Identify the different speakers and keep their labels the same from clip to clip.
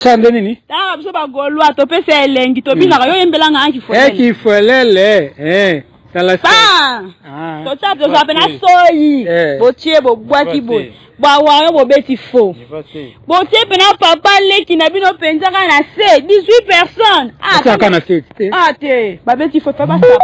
Speaker 1: chande nini?
Speaker 2: Ta biso ba golwa to pese elengi to binaka yo yembelanga anki fo.
Speaker 1: Qui folele dans la
Speaker 2: to tap to apena soyi. Botie bo boaki bo. Ba wa bo beti fo. Botie pena papa leki na bino penza kana se 18 personnes.
Speaker 1: Ça kana se.
Speaker 2: Te ba beti fo pa ba support.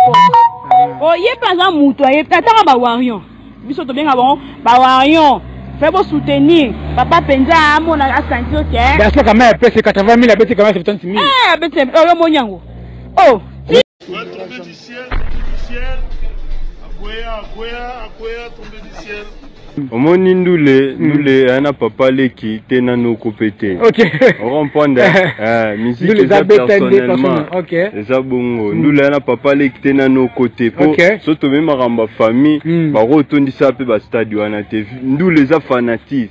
Speaker 2: Oh ye pas un muto ye tata ba warion. Biso to benga bon ba warion. Fais beau soutenir. Papa penza mon a senti OK.
Speaker 1: Ben c'est quand même c'est 80 000 beti quand même 70 000.
Speaker 2: Beti oh mo nyango. Oh.
Speaker 3: Tomber du ciel. Akwea tomber du ciel.
Speaker 4: Omoni ndule ana papa leki tena no kopete.
Speaker 1: OK.
Speaker 4: On comprend musique les personnellement.
Speaker 1: OK.
Speaker 4: Les abongo ndule ana papa leki tena no côté po soto même ramba famille ba rotondisa pe ba stade wana te ndule za fanatique.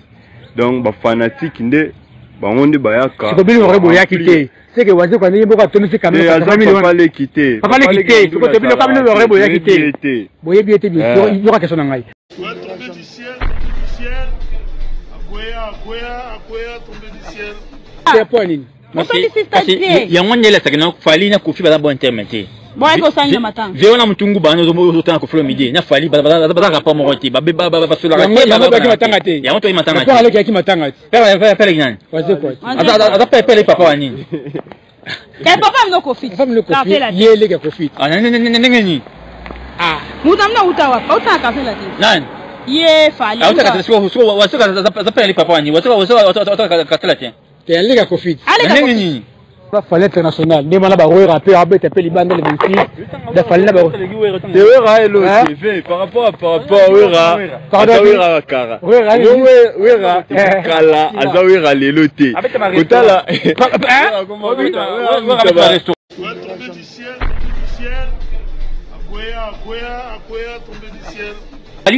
Speaker 4: Donc ba fanatique nde ba onde ba yaka.
Speaker 1: C'est comme le rebo yakité. C'est que waze kwa nini boka tomisi kamera
Speaker 4: papa le quitter.
Speaker 1: Papa le quitter. C'est que le kamera le rebo yakité. Boye bien bien sûr, il y aura question ngai.
Speaker 3: Tomber du ciel. Akwea tomber du ciel.
Speaker 1: C'est pas nini.
Speaker 5: Il y a un moment là ça que non fali na kofi ba bon intermédiaire.
Speaker 2: Bon eko sanya matanga.
Speaker 5: Veo na mtungu bana zo tana kofi midi na fali ba rapport moti ba sola
Speaker 1: ba matanga te.
Speaker 5: Ya moto matanga.
Speaker 1: Kwa ale ki matanga.
Speaker 5: Pele nani?
Speaker 1: Waze quoi.
Speaker 5: Ada pele papa wani.
Speaker 2: Quel papa no kofi?
Speaker 1: Papa no kofi. Yele ke kofi.
Speaker 5: Ah nani.
Speaker 2: Ah, mutamna utawa. Uta kafe la ti.
Speaker 5: Nani?
Speaker 2: Ye fali.
Speaker 5: Uta ka wasoka pele papa wani. Wasoka katela ti.
Speaker 1: Te yele ke kofi.
Speaker 5: Nani?
Speaker 1: La fallait internationale. Ni mana ba roira pe abete pe libanda le 26. Da fallait na ba.
Speaker 4: De wera elo TV par rapport à wera.
Speaker 1: Pardon
Speaker 4: wera kara. Wera kala azawera lelo te. Kotala.
Speaker 3: Tomber du ciel. Akwea tomber du ciel.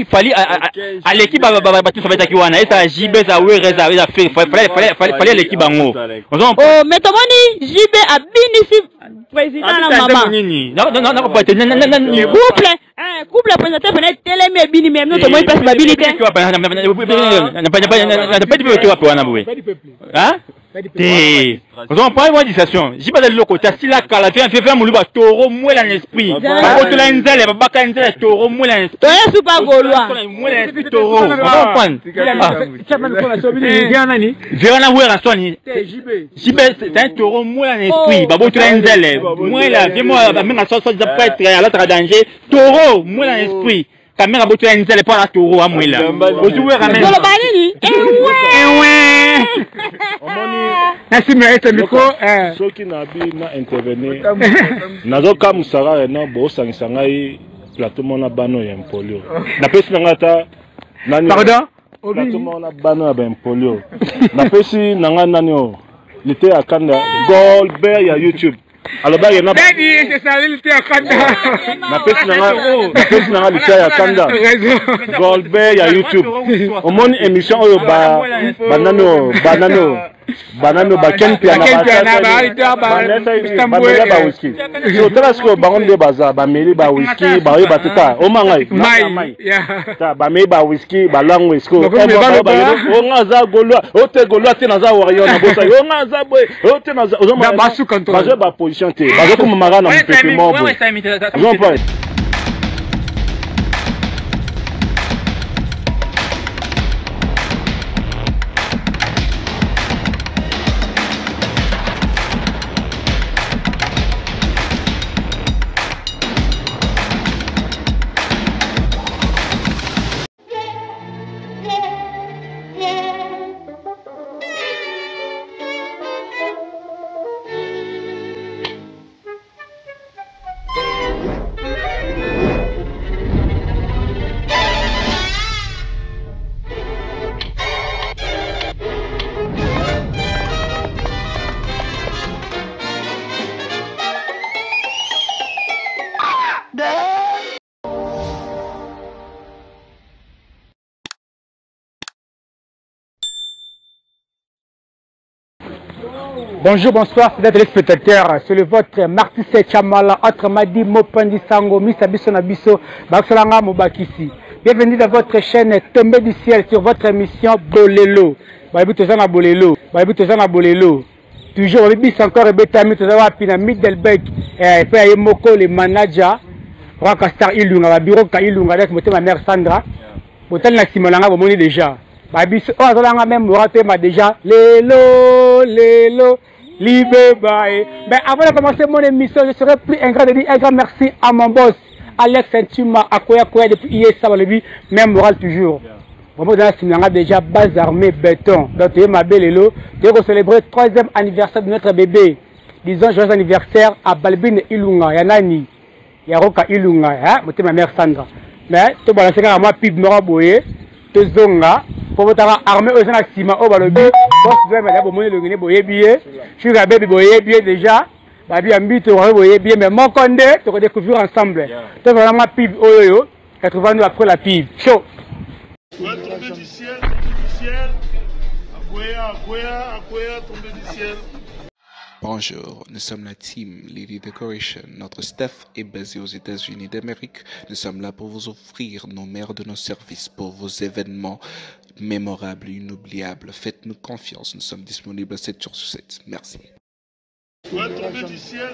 Speaker 5: Fali à l'équipe batu ça va être kiwana esa JB za wera za fait fallait l'équipe bango.
Speaker 2: Oh mais tomoni JB a binisi président na mama.
Speaker 5: Non pas
Speaker 2: couple présenté peut télé bini même nous tomoni passe babilité.
Speaker 5: Hein? On prend une discussion. J'ai pas de l'autre côté. Si la cala fait un moulu taureau mouille en esprit. Quand tu l'as inzelle, va pas inzelle taureau mouille en esprit.
Speaker 2: Toi c'est pas gaulois.
Speaker 5: Mouille en esprit taureau. On comprend. Viens en voir en soi. JB c'est un taureau mouille en esprit. Babo tu l'as inzelle. Mouille là. Dis-moi même à ça ça peut être à l'autre danger. Taureau mouille en esprit. Caméra botu ya nzele pa la toro a mwela. Ozuwe ramène.
Speaker 2: Solo balini.
Speaker 1: Merci mais micro
Speaker 3: soki na bi na intervenir. Nazo ka musara na bo sangisa ngai plateau mona bano ya polio. Na pesi ngata nani.
Speaker 1: Pardon?
Speaker 3: Plateau mona bano ya polio. Na pesi nanga nani o. Lité akanda Goldberg ya YouTube. Alors bah il y en a
Speaker 1: c'est ça l'ité akanda.
Speaker 3: Na pesi nanga lité ya kanda. Goldberg ya YouTube. Au monde émission oyo banano baken piana ba whisky. So tala sko bangonde baza ba meli ba whisky ba yo batita o mangai mai ta ba meli ba whisky ba lang whisky o ngaza golwa o te golwa te naza wariyo na bosa o ngaza boy o te naza o zoma ba su control ba position te ba ko mara na mpeke mobo non pas.
Speaker 1: Bonjour, bonsoir, c'est les spectateurs. C'est le votre Martis Chamala, autre Madi Mopandi Sango, Missa Bissonabiso, Baxolanga Mobakisi. Bienvenue dans votre chaîne Tombé du ciel sur votre émission Bolelo. Bolelo. toujours le bis encore et betami to za pina Middelberg et puis ay moko le manager Raka Star Ilunga ba bureau ka Ilunga avec ma mère Sandra botal na simolanga bomoni déjà ba bis o azolanga même raté ma déjà lelo libe bae. Mais avant de commencer mon émission, je serais plus ingrat de dire un grand merci à mon boss Alex Saint-Tuma à Koya depuis hier ça va le vie même moral toujours. Vraiment dans la simulanga déjà base armée béton. Donc tu es ma belle Lelo, tu es célébrer le 3e anniversaire de notre bébé. Disons joyeux anniversaire à Balbine Ilunga, Yanani, Yaroka Ilunga, hein, ma mère Sandra. Mais tu vas lancer à moi pib mora boye, tu zonga pour votre armée aux gens Sima au balobi, boss doit me d'abord monnaie le guiné boye billet, je suis bébé boye billet déjà. Babi ambi tu voyez bien mais mon condé tu vas découvrir ensemble. Tu vas vraiment pib oyo 80 nous après la pib. Chaud.
Speaker 6: Ouais, tomber du ciel, Akoya, tomber du ciel.
Speaker 7: Bonjour, nous sommes la team Lily Decoration. Notre staff est basé aux États-Unis d'Amérique. Nous sommes là pour vous offrir nos meilleurs de nos services pour vos événements mémorables et inoubliables. Faites-nous confiance, nous sommes disponibles 7 jours sur 7. Merci.
Speaker 6: Ouais, tomber du ciel,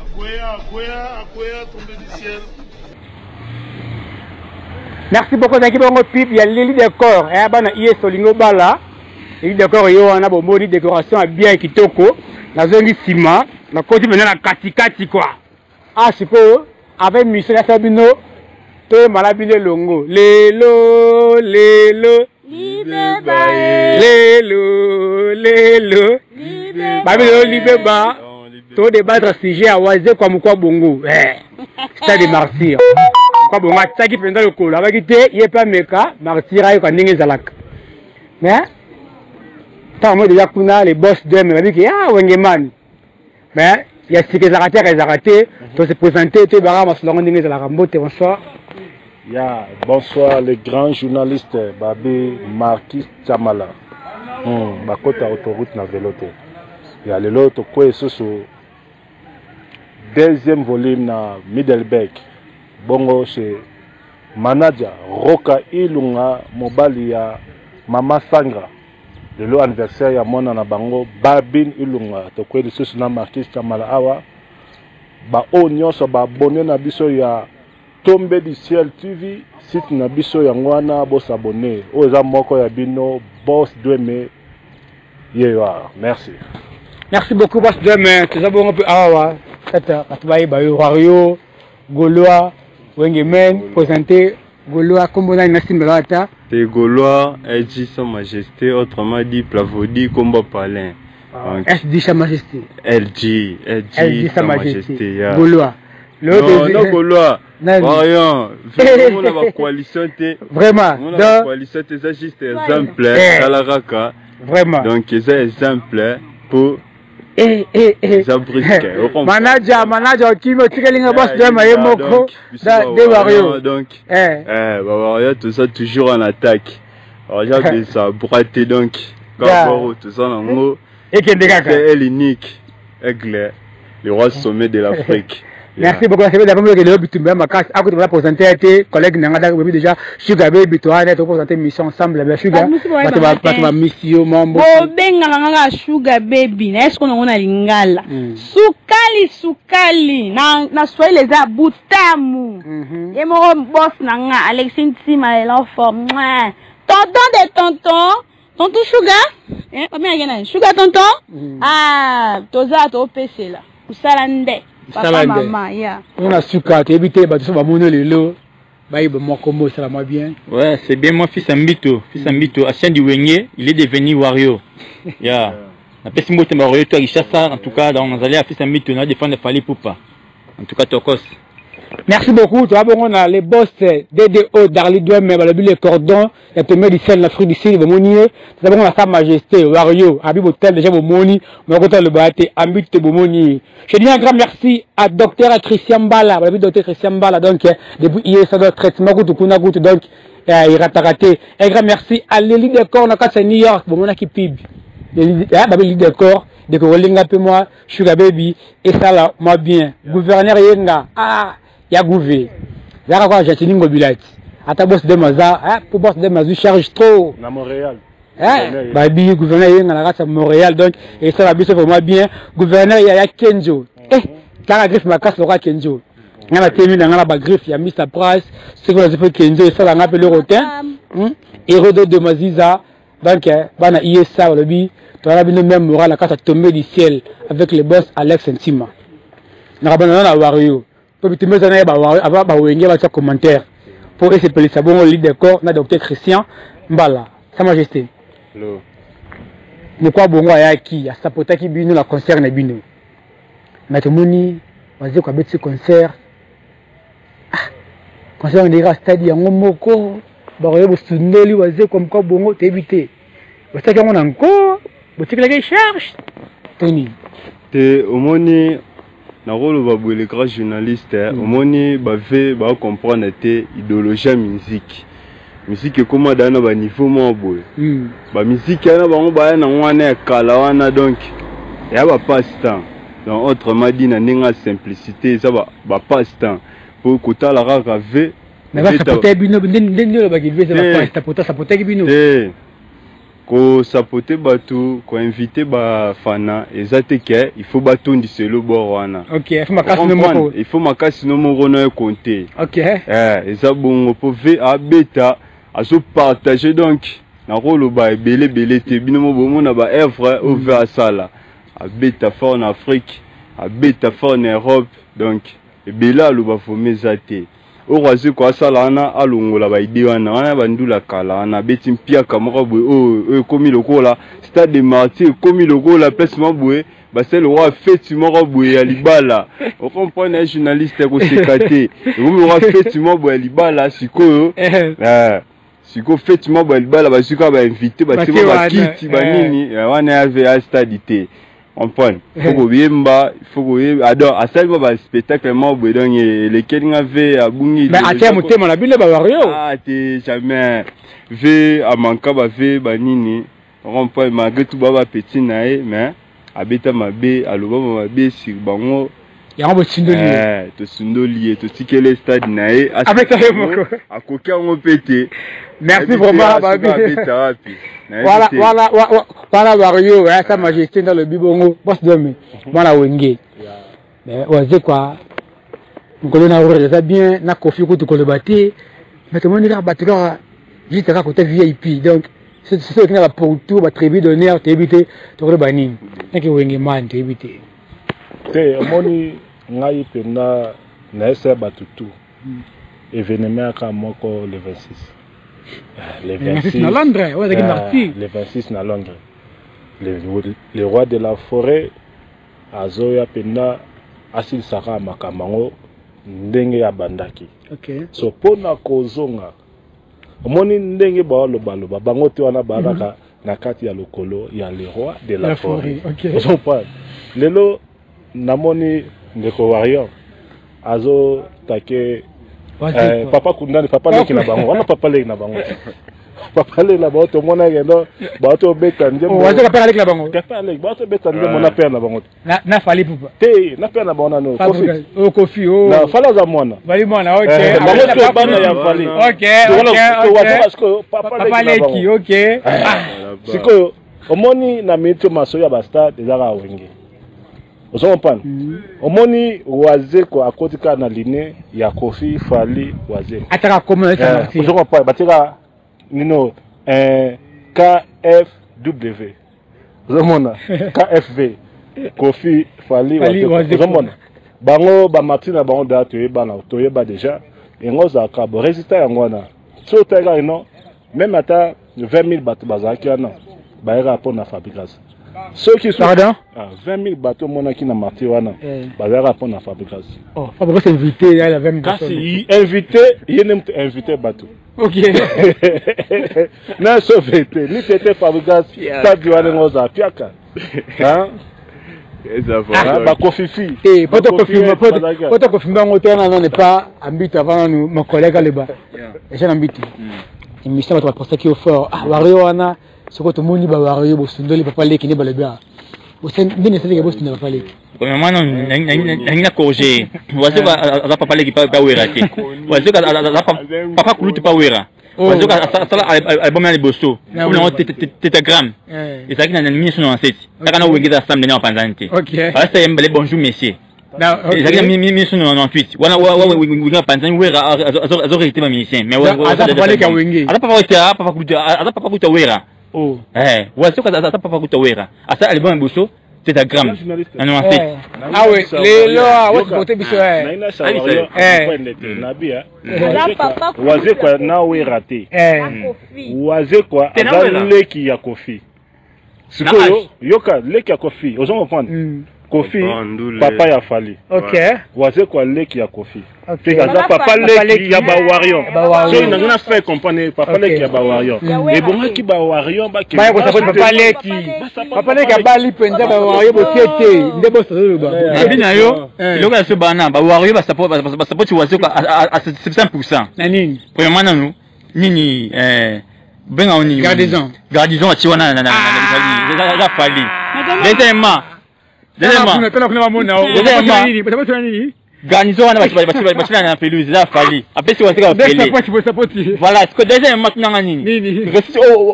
Speaker 6: Akoya, tomber du ciel.
Speaker 1: Merci beaucoup d'équipe de Pip, il y a Lily Décor, et abana iye solingo bala. Lily Décor yo on a bomoni décoration bien kitoko. Na zongi ciment, na côté maintenant na katikati quoi. Ah siko avec Michel Sabino, to malabine longo. Lelo libe bae. Lelo libe ba. To débattre sujet à oiser comme quoi bongo. C'est des martyrs. Quoi bon, ça qui pendant le coup, là, il y a pas meka, martyr ayo kandingi zalak. Mais, tant moi déjà kuna les boss de me dit que ah wengeman. Mais il y a ce que zaraté, tu se présenter, tu vas ramasser l'ondingi zalak. Bonsoir.
Speaker 3: Ya, bonsoir les grands journalistes Babé Marquis Chamala. Bakota autoroute na véloté. Ya le lot quoi soso. Deuxième volume na Middelberg. Bongo chez manager Roka Ilunga mobali ya Mama Sangra. Le anniversaire ya mona na bango Babin Ilunga to kweli susu na Marquis Chamala awa ba o nyonso ba abonné na biso ya Tombe du ciel TV site na biso ya ngwana bo s'abonner o za moko ya bino boss Dweme yewa. Merci
Speaker 1: Beaucoup boss Dweme tu sabongo pe awa tata katubai ba Wario Gaulois Wengemen présenté Gaulois comme on a une simulata
Speaker 4: et Gaulois dit sa majesté autrement dit Plavodi Combo Palin.
Speaker 1: Elle dit sa majesté.
Speaker 4: Elle dit sa majesté.
Speaker 1: Gaulois.
Speaker 4: Non Gaulois. Voyons, vraiment la coalition
Speaker 1: vraiment.
Speaker 4: La coalition c'est juste exemple à la raka.
Speaker 1: Vraiment.
Speaker 4: Donc c'est exemple pour
Speaker 1: manager qui me tire les boss de ma moko de Wario.
Speaker 4: Donc Wario tout ça toujours en attaque. Alors j'ai ça braté donc quand tout ça en gros.
Speaker 1: Et qui
Speaker 4: est l'unique aigle le roi sommet de l'Afrique.
Speaker 1: Merci beaucoup. C'est d'abord que le but ma casse à côté de la présenter collègue Nangada déjà Sugar Baby toi on est présenter mission ensemble mais Sugar pas mission mambo
Speaker 2: benga nganga Sugar Baby est-ce qu'on a lingala sukali na swahili les abutamu et mon boss nanga Alexis Tima et l'enfant tonton Sugar pas bien gagner Sugar tonton toza to PC là usalande papa maman ya
Speaker 1: on a suka éviter ba tout ça mono lelo ba ibo mokombo ça va bien.
Speaker 5: Ouais, c'est bien mon fils Ambito ancien du Wengé, il est devenu Wario. Ya na pesi mbote ba Wario to Richassa en tout cas dans on allait à fils Ambito na défendre Fali Poupa. En tout cas Tokos.
Speaker 1: Merci beaucoup. Tu vois, on a les boss DDO Darly Dweme, le cordon, la première du ciel, l'Afrique du Sud, le Monier. Nous avons Sa Majesté, Wario, Habib Hotel, déjà Bomoni, mon côté le Baté, Ambit Bomoni. Je dis un grand merci à Dr Christian Bala, Dr Christian Bala, donc, depuis hier, ça doit être traitement, donc, il raté. Un grand merci à l'élite de corps, on a New York, bon, on a qui pib. L'élite de corps, de Rolling up moi, Sugar Baby, et ça là, moi bien. Gouverneur Yenga, ya gouvé ya quoi j'ai tenu mobilité ata boss de maza pour boss de mazu charge trop
Speaker 3: na Montréal
Speaker 1: Babi gouverneur il y a à Montréal donc et ça va bien vraiment bien gouverneur il y a Kenjo quand la griffe ma casse le roi Kenjo on a terminé dans la griffe il y a mis sa price c'est quoi ça fait Kenjo et ça on appelle le rotin héros de Maziza donc bana ISA le bi tu as bien même moral la casse tombée du ciel avec le boss Alex Ntima na bana na wario to bi timeza na ba wario aba ba wenge ba commentaire pour essayer de ça bon leader corps na docteur Christian Mbala Sa Majesté. Ne quoi bon à qui a sapota qui bino la concert na bino. Na tomoni waze kwa beti concert. Concert on dira stade ya ngomoko ba royo busundoli waze comme quoi bongo t'éviter. Parce que on encore boutique la charge. Tony.
Speaker 4: Te omoni na rôle ba bo les grands journalistes omoni ba ve ba comprendre te idéologie musique. Musique comment dans ba niveau mo boy ba musique na bango ba na wana kala wana donc ya ba passe temps donc autrement dit na ninga simplicité ça ba passe temps pour kota la raka ve
Speaker 1: na ba sapoter bino ndendo ba givé ça ba passe sapoter bino
Speaker 4: ko sapoter batu ko inviter ba fana ezate ke il faut batondi selo bo wana
Speaker 1: OK il faut
Speaker 4: makasi no mo na compter
Speaker 1: OK
Speaker 4: eza bongo po ve abeta à se partager donc na rôle ba belé te bino mo bomo na ba œuvre ouvert à ça là à beta fort en Afrique à beta fort en Europe donc et bela lo ba fomezate o razi kwa sala na alongola ba idée wana wana bandula kala na beti mpia kamoko boy o komi lokola stade de martyr komi lokola place maboué bah c'est le roi effectivement boy alibala on comprend un journaliste ko sekate o roi effectivement boy alibala siko siko effectivement boy alibala ba siko ba invité ba siko ba kiti ba nini wana avait à stade té on prend faut biemba faut adore à ça ba spectacle maboué donc lesquels avait à bungi
Speaker 1: mais à terme thème na bile ba wario
Speaker 4: t'es jamais ve à manka ba ve ba nini on prend malgré tout ba petit nae mais abeta mabe aloba mabe sur bango
Speaker 1: ya ngo sindoli
Speaker 4: to sindoli to tikele stade nae
Speaker 1: abeta moko
Speaker 4: akoka ngo pété
Speaker 1: merci vraiment babi voilà wario Sa Majesté dans le bibongo boss dome voilà wenge mais waze quoi ngolo na ore ça bien na kofi ko to kolobate mais tout le monde battra juste à côté VIP donc c'est ce qui n'a pas pour tout ba tribu d'honneur t'éviter to ko banini naki wenge man t'éviter
Speaker 3: te moni ngai pena na esa batutu événement ka moko le 26 le 26
Speaker 1: na Londres ouais
Speaker 3: le 26 na Londres le roi de la forêt azoya pena asil saka makamango ndenge ya bandaki
Speaker 1: OK
Speaker 3: so pona kozonga omoni ndenge ba lobaloba bango te wana baraka na kati ya lokolo ya le roi de la forêt
Speaker 1: OK
Speaker 3: so pa lelo namoni ndeko wario azo take papa kundani papa leki na bango wana papa leki na bango papa leki na bango to mona ngendo ba to beta ndemo
Speaker 1: wazo ka papa leki na bango
Speaker 3: papa leki ba to beta ndemo na père na bango
Speaker 1: na fali pupa
Speaker 3: te na père na bango no
Speaker 1: kofi
Speaker 3: na fala za mwana
Speaker 1: bali mwana OK
Speaker 3: bango to bana ya fali
Speaker 1: OK papa leki OK
Speaker 3: siko omoni na mito maso ya basta dezaka wenge ozo pan omoni waze ko akotika na ligne ya kofi fali waze
Speaker 1: ataka comment ça
Speaker 3: ozo pa batira nino KFW ozo mona KFV kofi fali waze ozo mona bango ba Martina bango da to yeba déjà engo za ka bo résultat ya ngwana so tega ino même ata 20000 bato bazaki ana ba era pour na fabrication ceux qui sont 20 000 bateaux monaki na marti wana bazara pour la fabrication
Speaker 1: fabrication invité il y a 20
Speaker 3: personnes invité il y a invité bateau
Speaker 1: OK
Speaker 3: na sauveté ni c'était fabrication ta duane ngoza piaka hein ba kofifi
Speaker 1: poto confirmer ngoto na n'est pas ambite avant nous mon collègue là-bas j'ai ambite il me semble que pour ça qui au fort wario wana soko to moni ba wario bo sundoli papa leki ne balebia ndenge c'est que boss n'a pas leki
Speaker 5: premièrement non n'a corriger wazo ka papa leki pas wera te wazo ka papa kulutu pas wera wazo ka sala album ya liboso on tétagramme et ça qui na 1997 ça kana wengeza samedi na panzante
Speaker 1: OK
Speaker 5: ça y est bonjour messieurs et ça qui na 1998 wana winga panzante wera azo réalité ma musicien mais
Speaker 1: wazo papa leki wenge
Speaker 5: papa kulutu wera oh wazo ka papa kulutu wera ça album ya liboso c'est un gramme.
Speaker 1: Ah oui, les lois, ouais, côté biso.
Speaker 3: Waze kwa na we raté. Waze kwa leki ya kofi. Sikoyo yoka leki ya kofi. Ozo comprendre. Kofi papa ya fali.
Speaker 1: OK.
Speaker 3: Waze kwa leki ya kofi. C'est ça papa leki ya ba warrior. So il n'a fait comprendre papa leki ya ba warrior. Et bon ki ba warrior ba ki.
Speaker 1: Ba ko sapoti papa leki. Papa leki ya bali penza ba warrior botiete. Ndebo so ba.
Speaker 5: Abina yo. Loka so bana ba warrior ba sapoti waze kwa à 100%.
Speaker 1: Na nini?
Speaker 5: Premièrement nous nini benga oni. Gardison ati wana na fali. Deuxièmement garnison wana bachila na pelouse la fali après c'est wasika pele voilà ce que deuxième match nanga nini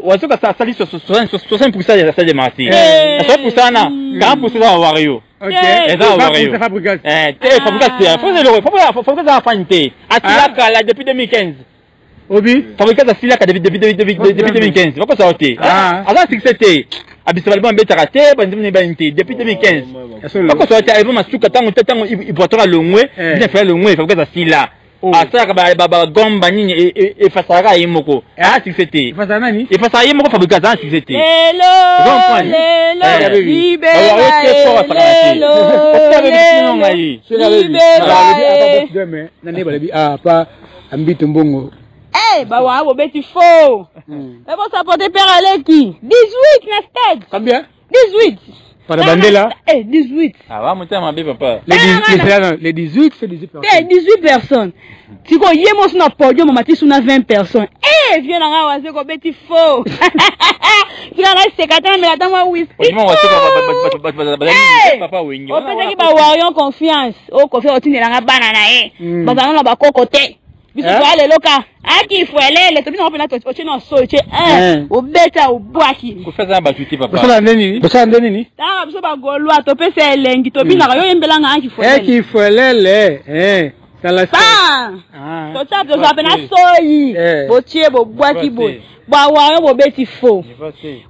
Speaker 5: wasika ça sali 60% ya ça de marti 60% na 40% za wario
Speaker 1: OK
Speaker 5: et ça wario fabrication faut que ça fante atila la depuis 2015
Speaker 1: obi
Speaker 5: fabrication sila ka depuis 2015 pourquoi ça ôté avant succès Abissalement Betarate, depuis 2015. Pourquoi ça a été arrivé à Souka Tango, il portera le moins, il fait le moins, il faut que ça s'y là. À ça, Gomba et Fasara et Moko. Ah, si c'était. Et Fasara et Moko fabrication, si c'était.
Speaker 2: Eh, bah ouais, vous bêtes faux. Mais bon, ça porte père Aleki. 18 na stade.
Speaker 1: Combien?
Speaker 2: 18.
Speaker 1: Pas de bandela?
Speaker 2: Eh, 18.
Speaker 5: Ah, va monter ma bébé papa.
Speaker 1: Les 18, c'est 18 personnes.
Speaker 2: Eh, 18 personnes. Si vous y êtes sur podium, on m'a dit sur 20 personnes. Eh, viens là, on va dire que bêtes faux. Tu vas rester 4 ans, mais là, dans whisky.
Speaker 5: Papa Wingy.
Speaker 2: On peut dire qu'il va avoir confiance. Oh, confiance, tu n'es pas banana. Bah, on va pas côté. Biso le loka aki fuelele to bino pena to chino soche o beta o bwaki
Speaker 5: ko feza ba tuti papa
Speaker 1: basa ndeni ni
Speaker 2: ta biso ba golwa to pese elengi to bina yo yembela nga aki
Speaker 1: fuelele sala
Speaker 2: sa to tap to zapena soyi bo tie bo bwaki bo ba wa bo beti fo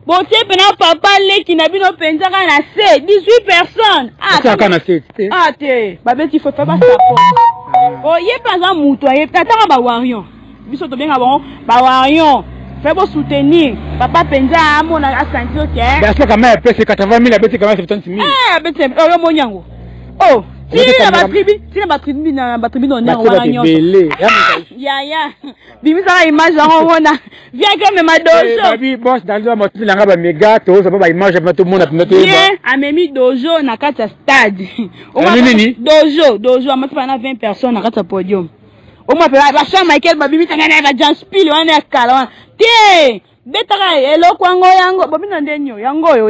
Speaker 2: bo tie pena papa leki na bino penza kana se 18 personnes
Speaker 1: kana se
Speaker 2: te ba beti fo fa ba support. Oh, il est pas un mouton, il est pas un bawarion. Biso to bien avant, bawarion. Fais beau soutenir. Papa Penza, mon a senti ok.
Speaker 1: Parce que quand même, c'est 80 000, c'est quand même 70 000.
Speaker 2: Eh, ben c'est mon yango. Oh, si la tribu na tribu non na wanyo. Ya. Bimi ça image en ona. Viens que me ma dojo.
Speaker 1: Babi boss dans le motif la ngaba méga to ça pas image pas tout le monde a noté.
Speaker 2: Viens a memi dojo na kata stade. Dojo a mati na 20 personnes na kata podium. O ma pela ba cha Michael babi tangana ba Jean Spill wana kala. Tie, betara eloko yango babi na ndenyo yango yo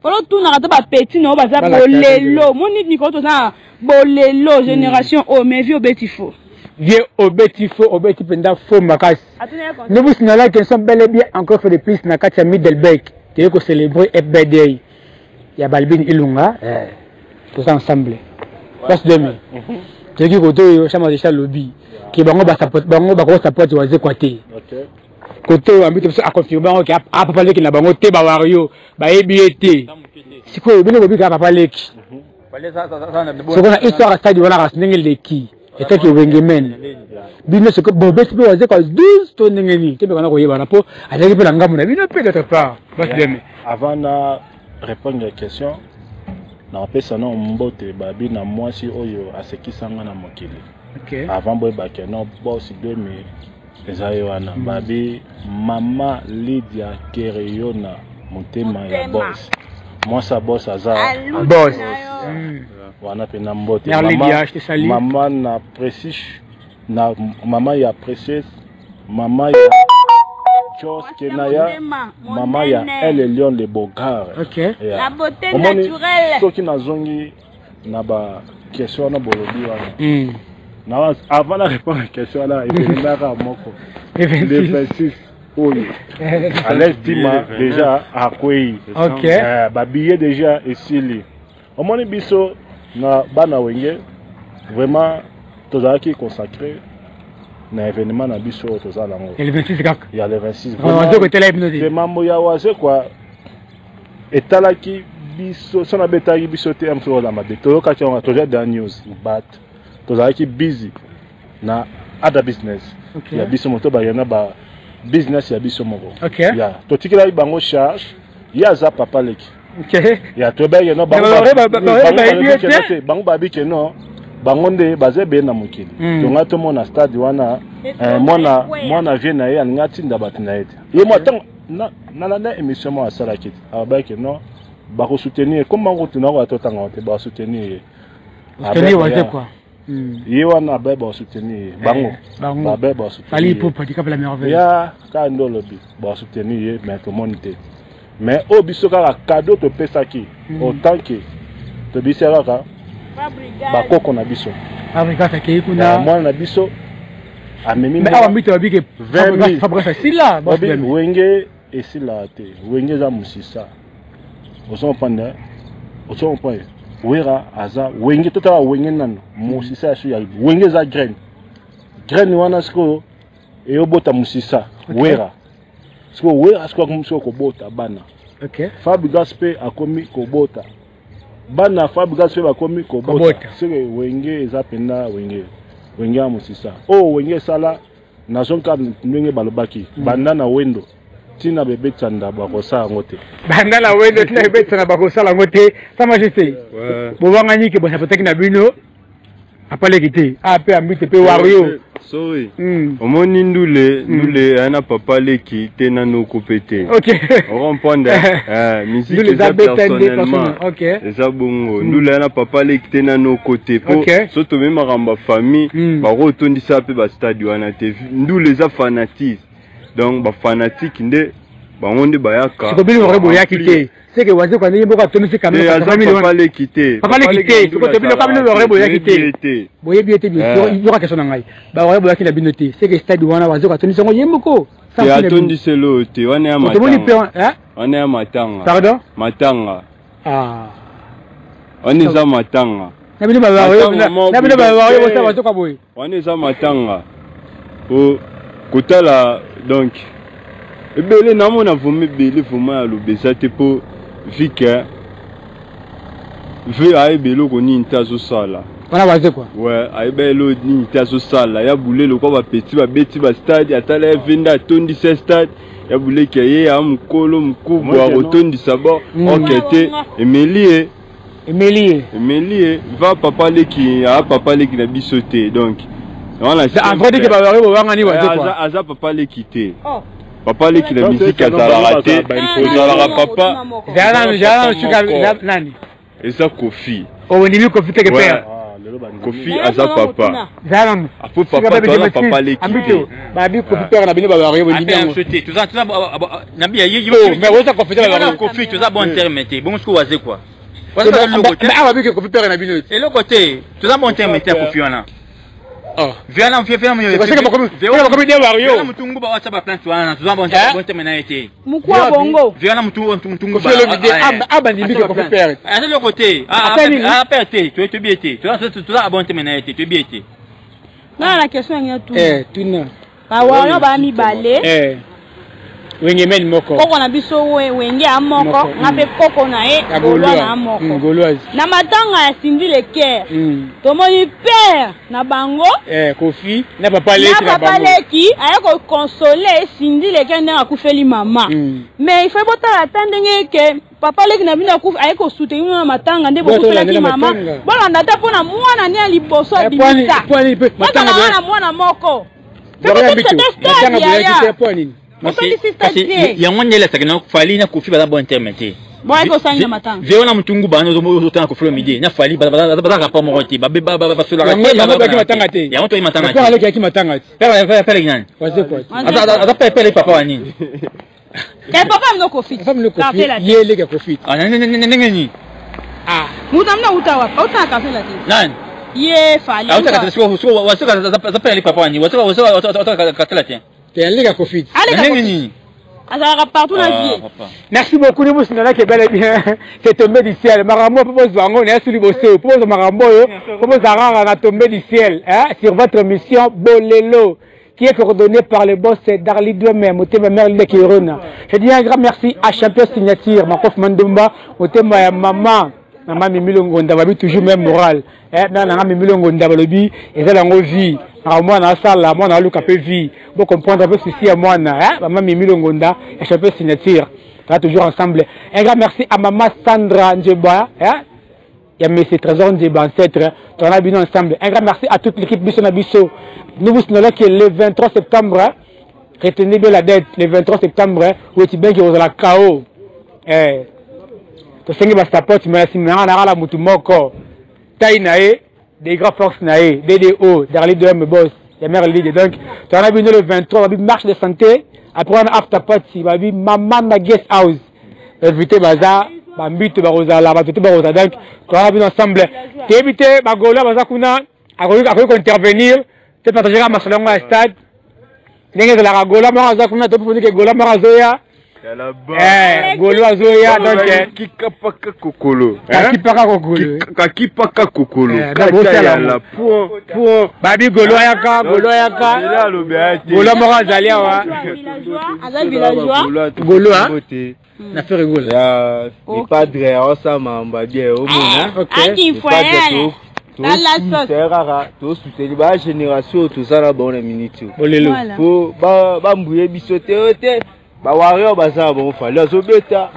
Speaker 2: Polo tout na ba petit no ba za bolelo. Moni ni ko to na bolelo génération o mais vieux betifo.
Speaker 1: Vieux au betifo au betipenda fo makas. Nous vous signalons qu'ils sont bel et bien encore fait des pistes na katia Middelbeek. Tu veux célébrer FBD. Il y a Balbin Ilunga tous ensemble. Passe demain. Tu veux que tu chama déjà lobby qui bango ba support waze kwate. OK. Koto ambito a confirmer que a papa leki na bango te ba wario ba ebiete siko bino bobi ka papa leki siko na histoire stade wana ka ndenge leki etaki wengemen bino siko bobeti be waze ka 12 to ndenge ni te be kana ko yeba na po ataki pe ngamu na bino pe d'autre part
Speaker 3: avant na répondre à la question na pesa na mbote babi na mwasi oyo asekisanga na mokili.
Speaker 1: OK
Speaker 3: avant boy ba ke no boss 2000 Ezayoana babi mama Lydia Kereyona motema ya boss. Moi sa boss aza
Speaker 1: boss.
Speaker 3: Wana pena mbote
Speaker 1: mama
Speaker 3: na Precious na mama ya Precious mama ya chose Kenaya maman ya elle est lion de Bogar.
Speaker 2: OK.
Speaker 3: La
Speaker 2: beauté naturelle.
Speaker 3: Ce qui n'a zongi na ba question na bolobi wana. Na avant de répondre à la question là, il y a moko. Le 26 oui. À l'estima déjà à quoi.
Speaker 2: OK.
Speaker 3: Ba billet déjà ici li. Au moins biso na bana wenge vraiment tozaki consacré na événement na biso tozala ngo.
Speaker 1: Et le 26 kak.
Speaker 3: Il y a le 26.
Speaker 1: C'est
Speaker 3: mambo ya waze quoi. Etalaki biso sona betaki biso te amso la mabe. Toyoka ki on toja da news but tozalaki busy na other business.
Speaker 1: Okay.
Speaker 3: Ya biso moto ba yana ba business ya biso moko.
Speaker 1: Okay.
Speaker 3: Ya to tikila bango charge ya za papa leki.
Speaker 1: Okay.
Speaker 3: Ya to ba yana bango ba bi ke no bango nde baze be na mokili. Tonga to mona stade wana mona vient na ye alingati ndabati na ete. Ye mo tang na la émission mo asala kiti. Aba ke no ba ko soutenir comme bango tuna ko atotanga te ba soutenir.
Speaker 1: Soutenir waze quoi.
Speaker 3: Ye wana ba ba soutenir bango. Ba ba soutenir.
Speaker 1: Ali pour petit cap la merveille.
Speaker 3: Ya ka ndolo bi ba soutenir mais to monter. Mais au biso ka cadeau to pesaki autant que to bisera ka ba koko na biso.
Speaker 1: Fabricate ke kuna.
Speaker 3: Moi na biso amemi.
Speaker 1: Mais awa mbito bike
Speaker 3: 20
Speaker 1: fabricate sila ba
Speaker 3: wenge esila te. Wenge za musisa. Oso panda. Oso panda. Wera aza wenge tota wenge nano musisa su ya wenge za graine. Graine wana sko e obota musisa wera. Sko wera sko kumso ko bota bana.
Speaker 1: OK.
Speaker 3: Fab Gaspe akomi ko bota. Bana Fab Gaspe akomi ko bota. Sike wenge eza penda wenge. Wenge amusisa. Oh wenge sala na zonka ndenge balobaki. Banda na wendo. Tina bebe tsanda bakosa ngote.
Speaker 1: Banda na wendo tina bebe tsanda bakosa ngote. Sa majesté. Bo wangani ke bo sapotaki na bino. Apale kité. Ape ambite pe wario.
Speaker 4: Sorry. Omoni ndule ana papa leki tena no kopete.
Speaker 1: OK.
Speaker 4: On comprend musique ça personnellement.
Speaker 1: OK.
Speaker 4: Eza bongo. Ndule ana papa leki tena no côté po soto même ramba famille ba rotondisa pe ba stade wana te. Ndule za fanatique. Donc ba fanatique nde bangonde bayaka.
Speaker 1: C'est comme le rebo yakité. C'est que waze kwa ndimbo ka tonisi kamera
Speaker 4: kwa famille papa lekité.
Speaker 1: Papa lekité. C'est que bino kamino le rebo yakité. Boye biete bien sûr, il y aura question ngai. Ba rebo yakina binoté. C'est que stade wana waze kwa tonisi ngo yemboko.
Speaker 4: C'est atondise lo te wana ya matanga. Wana ya matanga.
Speaker 1: Pardon?
Speaker 4: Matanga.
Speaker 1: Ah.
Speaker 4: Wana za matanga.
Speaker 1: Na bino ba rebo sa waze kwa boye.
Speaker 4: Wana za matanga. O kotala donc ebele namona vumi bele vuma ya lobesa te po vika ve aibelo ko ni ntazo sala
Speaker 1: wana waze quoi.
Speaker 3: Ouais, aibelo ni ntazo sala ya boule lo ko ba petit ba beti ba stade atala ya venda tondi se stade ya boule ke ye ya mkolo mkubwa rotondi sabo okete Emelie va papa leki na bisote donc voilà c'est
Speaker 1: en vrai que ba ba wanga ni waze quoi.
Speaker 3: Aza papa leki te. Papa leki la musique à la raté, papa.
Speaker 1: Nani.
Speaker 3: Et ça Kofi.
Speaker 1: Oh ni Kofi te père.
Speaker 3: Kofi à sa papa.
Speaker 1: Zalam.
Speaker 3: Après papa leki.
Speaker 1: Ambito. Ba bi Kofi père na bino ba ba ni bien.
Speaker 5: Tout ça na bien
Speaker 1: mais vous ça Kofi
Speaker 5: ba Kofi tout ça bon terme bon ce que waze quoi.
Speaker 1: Mais ah ba bi Kofi père na bino.
Speaker 5: Et le côté tout ça bon terme Kofi wana. Oh, viens on fait
Speaker 1: parce que comme des wario.
Speaker 5: Mutungu ba WhatsApp plante wana tu bon terme na été.
Speaker 2: Mukwa bongo.
Speaker 5: Viens mutungu
Speaker 1: ba. Abandi bi Kofi père.
Speaker 5: À le côté. Ah perte, tu es bien été. Tu as bon terme na été, tu es bien été.
Speaker 2: Non la question est tout.
Speaker 1: Tuna.
Speaker 2: Ba wario ba mi balé.
Speaker 1: Wenge men moko.
Speaker 2: Koko na biso wenge amoko, ngape koko na golwa na amoko.
Speaker 1: Ngoloise.
Speaker 2: Na matanga ya Cindy le cœur. Tomoni père na bango.
Speaker 1: Kofi na papa leki na bango.
Speaker 2: Na papa leki ayako consoler Cindy le cœur na akufeli mama. Mais il faut bota attendre que papa leki na bina akufa ayako soutenir na matanga nde bokufela ki mama. Bona ndata pona mwana ni aliboso bimisa. Matanga na mwana moko.
Speaker 5: Il y a un là ça que fali na Kofi ba bon terme te
Speaker 2: Bon, il faut ça y matin.
Speaker 5: Véo na mutungu ba no zo ko flo midi. Na fali ba rapport mo roti. Ba so la
Speaker 1: rati. Ya ba ki matanga te.
Speaker 5: Ya onto matanga.
Speaker 1: Papa ale ki matanga te.
Speaker 5: Père Ignan.
Speaker 1: Waze quoi.
Speaker 5: Ada père papa wani.
Speaker 2: Eh papa mno ko fit.
Speaker 1: Papa mno ko fit. Yele ke ko fit.
Speaker 5: Ah nini.
Speaker 2: Ah. Mutamna utawa. Uta ka fela te.
Speaker 5: Nani?
Speaker 2: Ye fali.
Speaker 5: Auta ka wasuka za père papa wani. Wasuka ka tela te.
Speaker 1: Yele ke ko fit.
Speaker 5: Nini.
Speaker 2: Partout la vie.
Speaker 1: Merci beaucoup, nous sommes là qui est bel et bien. C'est tombé du ciel. Marambo, propose Wango, n'est-ce pas? Propose Marambo, propose Arara, a tombé du ciel. Sur votre émission Bolelo, qui est coordonnée par le boss Darly Dweme, Moté ma mère Lekerona. Je dis un grand merci à Champion Signature, Makof Mandumba, Moté ma maman. Maman Mimilongo Ndababi, toujours même moral. Maman Mimilongo Ndababi, et ça dans vie. Moi, dans la salle, moi, dans le capé vie. Pour comprendre un peu ceci à moi, maman Mimilongo Nda, et Champion Signature. On va toujours ensemble. Un grand merci à maman Sandra Ndjeba. Il y a M. Trésor Ndjeba, ancêtre. On a bien ensemble. Un grand merci à toute l'équipe Bissona Bisso. Nous vous sommes là qui est le 23 septembre. Retenez bien la date, le 23 septembre. Où est-il bien qui est la KO? To sengi bastapote merci mena na la mutu moko taille nae des grands forces nae DDO Darly Dweme boss ya mère leader donc tu as vu le 23 babi marche de santé après on after party babi maman na guest house invité baza ba mbito ba rozala ba tout ba rozala donc tu as vu ensemble éviter ba gola baza kuna akoki intervenir te partager ma salon à stade ndenge la gola ma baza kuna to pour que gola ma zoya Golo azoya donc
Speaker 4: kikapaka kokolo.
Speaker 1: Kakipaka kokolo.
Speaker 4: Kakipaka kokolo.
Speaker 1: La pour babi golo yaka. Golo mora zalia wa.
Speaker 2: Azal villageois.
Speaker 1: Golo ha. Na fait rigolo.
Speaker 3: Ya ni padre osama mbabie omona.
Speaker 2: OK. Aki foyer. Dans la sauce.
Speaker 3: To soutenir ba génération to sala bonne minute.
Speaker 1: Bolelo.
Speaker 3: Pour ba mbuye bisote ote. Ba warrior baza bon fali azobeta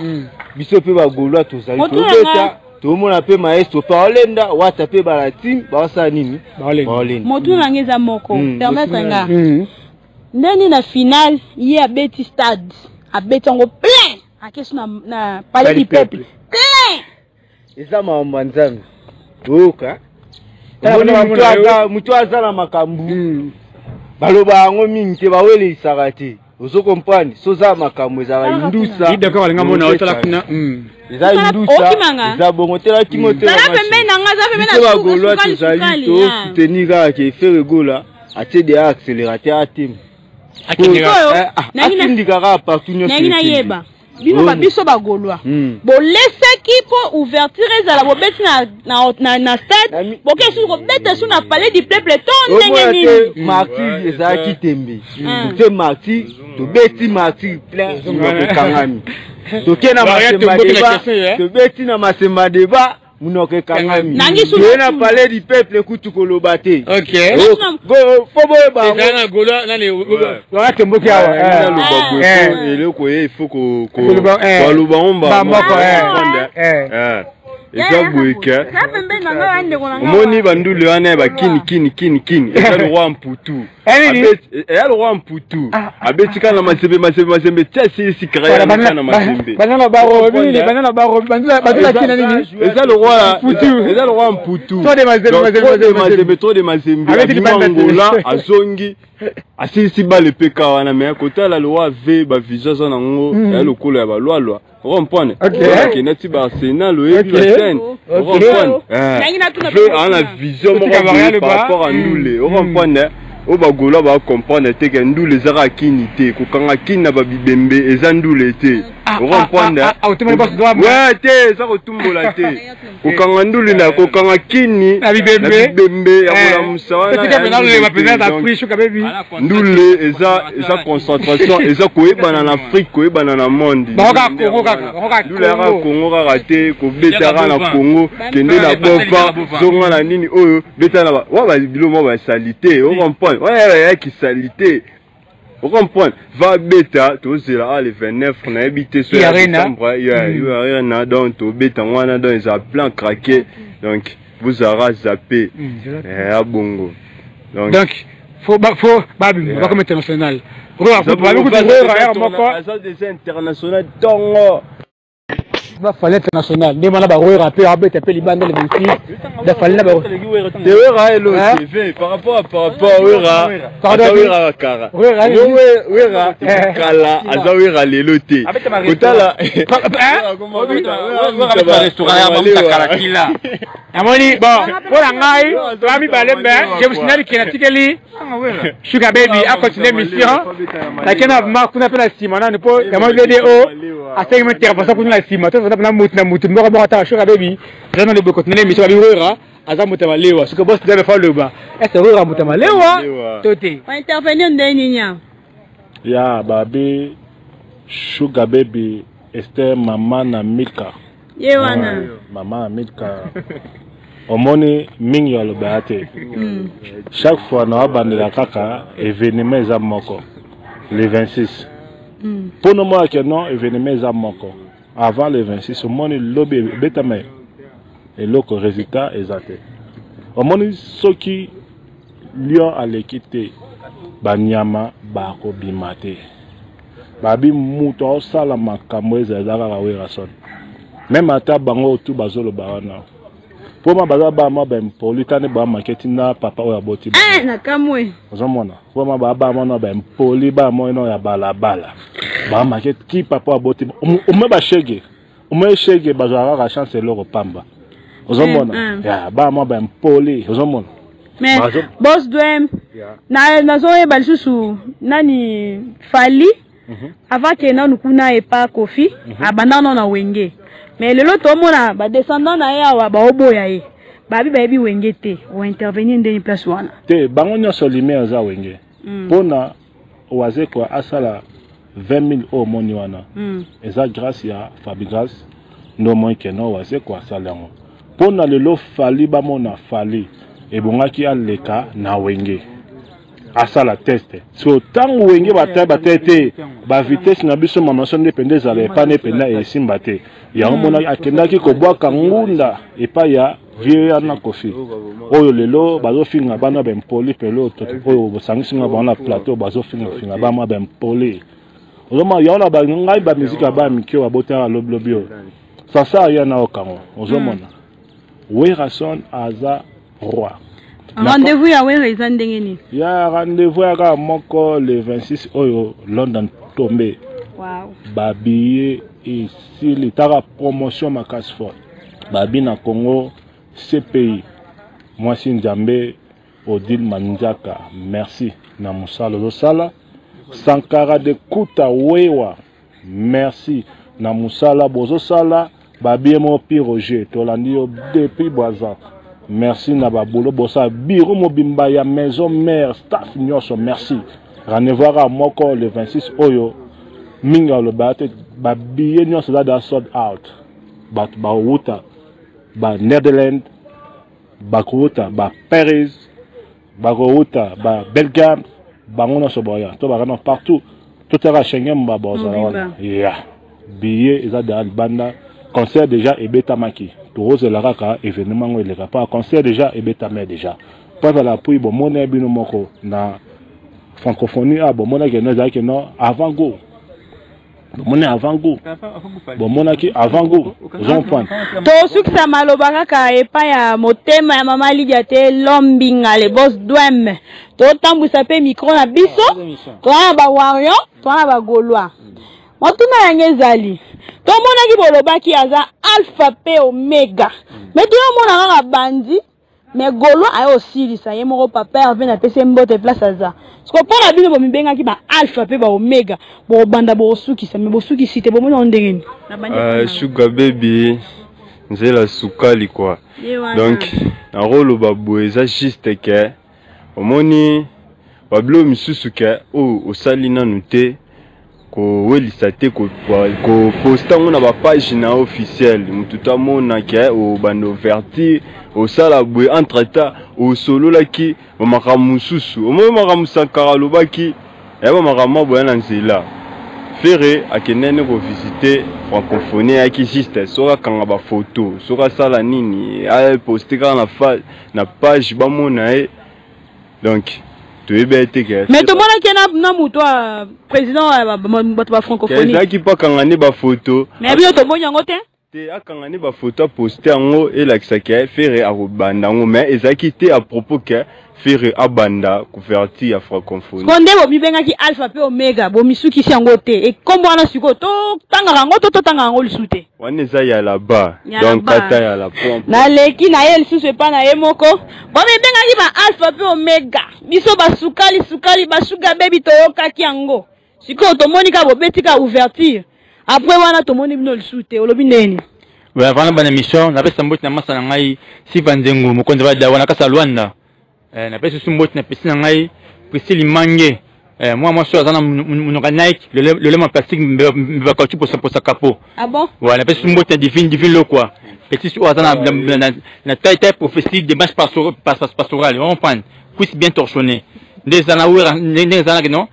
Speaker 3: biso pe ba golwa tozali tobeta to mona pe maestro Paulenda wata pe balatim ba sa nini Paulenda
Speaker 2: motu ngeza moko permettre nga ndeni na finale hier à Betty Stade à Betongo plein à question na palais du peuple plein
Speaker 3: eza mambanzana oka mutu azala makambu baloba ngo mingi ba wele isarate. Vous comprenez? Soza makambo ezala indusa.
Speaker 1: Ni d'accord alinga mona otala kuna.
Speaker 3: Eza indusa. Eza bongotela Timothée.
Speaker 2: Sala pembe na ngaza pembe na
Speaker 3: golwa tozali to soutenir ka faire gola atie de accélérateur à tim. Akindika ka partout nyo.
Speaker 2: Nangina yeba. Bino ba biso ba golwa. Bo laissez po ouverture ezala bo beti na stade. Bo ke su ko beti su na palais du peuple ton ndenge nini.
Speaker 3: Martyr ezala kitembe. C'est martyr to beti martyr plein de kangami. To kena masemba deba. To beti na masemba deba. Munoke kangami. Na palais du peuple kutu kolobate.
Speaker 1: OK.
Speaker 3: Go fobo ba.
Speaker 1: Na gola na le wa temboki awa.
Speaker 4: Et ko il faut ko loba omba. Eza boyeka. Omoni bandule wana ba kini. Eza le roi mputu. Le roi mputu. Abetika na masembe tsi sikra na masembe.
Speaker 1: Banana baro bandula kina nini?
Speaker 4: Eza le roi mputu. Eza le roi mputu. Trop de masembe. Avec Angola azongi. Asisi ba le peka wana mais kota la loi ve ba visage na ngo ya lokolo ya ba loi. Rompone. OK, neti ba Arsenal et puis la scène. Rompone. On a vision par rapport à Ndoulé. Rompone. O ba gola ba comprendre te que Ndoulé zara kinité ko kanga kinna ba bibembe eza Ndoulé te. Rompone. Ouais, te ça ko tumbola te. Ko kanga Ndoulé na ko kanga kini na bibembe ya kola musawana.
Speaker 1: Petit peu dans le mapena da prix shuka baby.
Speaker 4: Ndoulé eza concentration eza ko ebana na Afrique ko ebana na monde. Ndoulé ra Congo raté ko betara na Congo kende na bofa zonga na nini oyo betana ba wa ba bilomo ba salité on comprend ouais qui salité on comprend va beta to zela le 29 on a habité sur septembre il y a rien donc to beta wana dans les plans craqué donc vous aura zappé bongo
Speaker 1: donc faut babi va comme international des international tongo va falloir international ne mana ba royer rapper abet appel libanda le 26 da falloir ba
Speaker 4: te wera elo TV par rapport wera wera kara wera kala azawera lelo te kotala
Speaker 1: amoni bon pour ngai to mi balembe je vous signale que natikeli Sugar Baby a continué mission la kena ma kuna pela simana ne po kama video a 5 minutes pour ça kuna la simana to na mutu mo ba ta Sugar Baby vraiment de continuer mission ba wera aza mutama lewa ce que boss devait faire le bas est-ce wera mutama lewa toté
Speaker 2: va intervenir ndeni nya
Speaker 3: ya babi Sugar Baby este mama na Mika
Speaker 2: yewana
Speaker 3: mama na Mika omoni mingi ya lobate chaque fois na bandela kaka événement za moko le 26 pour nous moi que non événement za moko avant le 26 omoni lobby betame et le résultat exact omoni soki lion à l'équité banyama ba ko bimate babi muto sala makambo ezazaka ka wera son même ata bango tout bazolo barana pour ma baza ba ma ben politane ba marketing na papa o ya boti
Speaker 2: na kamwe
Speaker 3: ozomona pour ma ba ma na ben poli ba mo no ya bala ba market ki papa o boti o me ba shege bazara ka chance loro pamba ozomona ya ba ma ben poli ozomona
Speaker 2: mais boss doem na zo e balisusu nani fali avant que nanu kuna e pa kofi abandana na wenge mais le lot mona ba descendant na ya wa ba oboya e babi babi wenge te o intervenir ndeni place wana
Speaker 3: te bango nyoso lime za wenge pona oaze kwa asala 20,000 o moni wana eza grâce ya Fabigras no moins que no oaze kwa salango pona le lo fali ba mona fali e bongaki aleka na wenge asala test so tango wenge batete ba vitesse na biso mama sonde pende za le pane penda e simbate ya mona akendaki ko bwaka ngunda epa ya vie na kofi oyo lelo bazofinga bana ben poli pelo oyo bosangisinga bana plateau bazofinga bana ben poli ozoma yona ba ngai ba musique ba mikio abotera loblobio ça ya na okango ozomona werason aza roi.
Speaker 2: Rendez-vous ya wera eza ndenge ni
Speaker 3: ya rendez-vous ya moko le 26 oyo London tombé.
Speaker 2: Wow.
Speaker 3: Babi ici litara promotion makasi fort. Babi na Congo CPI. Moi si Nzambe Odile Manjaka. Merci na musala losala. Sankara de Kuta Wewa. Merci na musala bozo sala. Babi mo pi Roger tolandi yo depuis Boisa. Merci na babolo bossa biro mobimba ya maison mère staff nyoso merci. Rendez-vous à moko le 26 oyo. Minga le bate ba billet nyoso da sold out. Ba wuta ba Netherlands ba wuta ba Paris ba wuta ba Belgium ba ngona so boya to ba kana partout tout est à Schengen ba boza ya billet eza da banda concert déjà et betamaki to la raka événement le pas concert déjà et betamé déjà pas à l'appui bon mon bino moko na francophonie a bon mon que non avant go mon avant go bon mon qui avant go j'en point
Speaker 2: to suksa malobaka ka epa ya motema ya mama Lydia te lombinga le boss douem to tambusa pe micro na biso to ba wario to ba golwa motuna yangezali to mona ki bolobaki aza alpha pe omega mais to mona nga bandi mais golwa ayo silisa ye moko papa ave na pese mbote place aza sko pona bino bo mibenga ki ba alpha pe ba omega bo banda bo sukisa me bo sukisite bo mona ndengeni
Speaker 4: Sugar Baby nzela sukali quoi donc na rolo babu eza juste que omoni bablo misusu ke o sali nanu te ko welisa te ko posta ngona ba page na officiel mututa mona ke o bando verti o sala bwe entreta o solo laki o makamususu o mo makamusakara lobaki ya ba makamabo na nzela fere akenene ko visiter francophonie aki juste soka kanga ba photo soka sala nini a poster na page ba mona donc
Speaker 2: mais tout le monde qui est na muto président ba francophonie
Speaker 4: qui pas kanga ne ba photo
Speaker 2: mais bien to bonyango te
Speaker 4: te akangani ba photo poster ngo elakisaki Ferré akobanda ngo mais ezaki te à propos que Ferré abanda couverture ya francophonie
Speaker 2: konde bo bibengaki alpha pe omega bo misuki siango te e kombo ana siko to tanga ngo to tanga ngo lisute
Speaker 4: wana eza ya là-bas donc kata ya la pompe
Speaker 2: na leki na ye lisusu pa na ye moko bo bibengaki ba alpha pe omega biso basukali basuga baby toyokaki yango siko tomoni ka bo betika ouverture après wana tomoni bino lisute olobi neni
Speaker 5: ouais avant la mission na pesa mboti na masana ngai si vanzengu mokonzi ba dawana kasa Luanda na pesa sumboti na pesa ngai Priscille Mange moi so azana munoka Nike le lema plastique mba kauchu pour sa capot
Speaker 2: ah bon
Speaker 5: ouais na pesa sumboti na divine le quoi petit so azana na taille prophétie de marche pastorale on prend puisse bien torchonner des anawera des anag non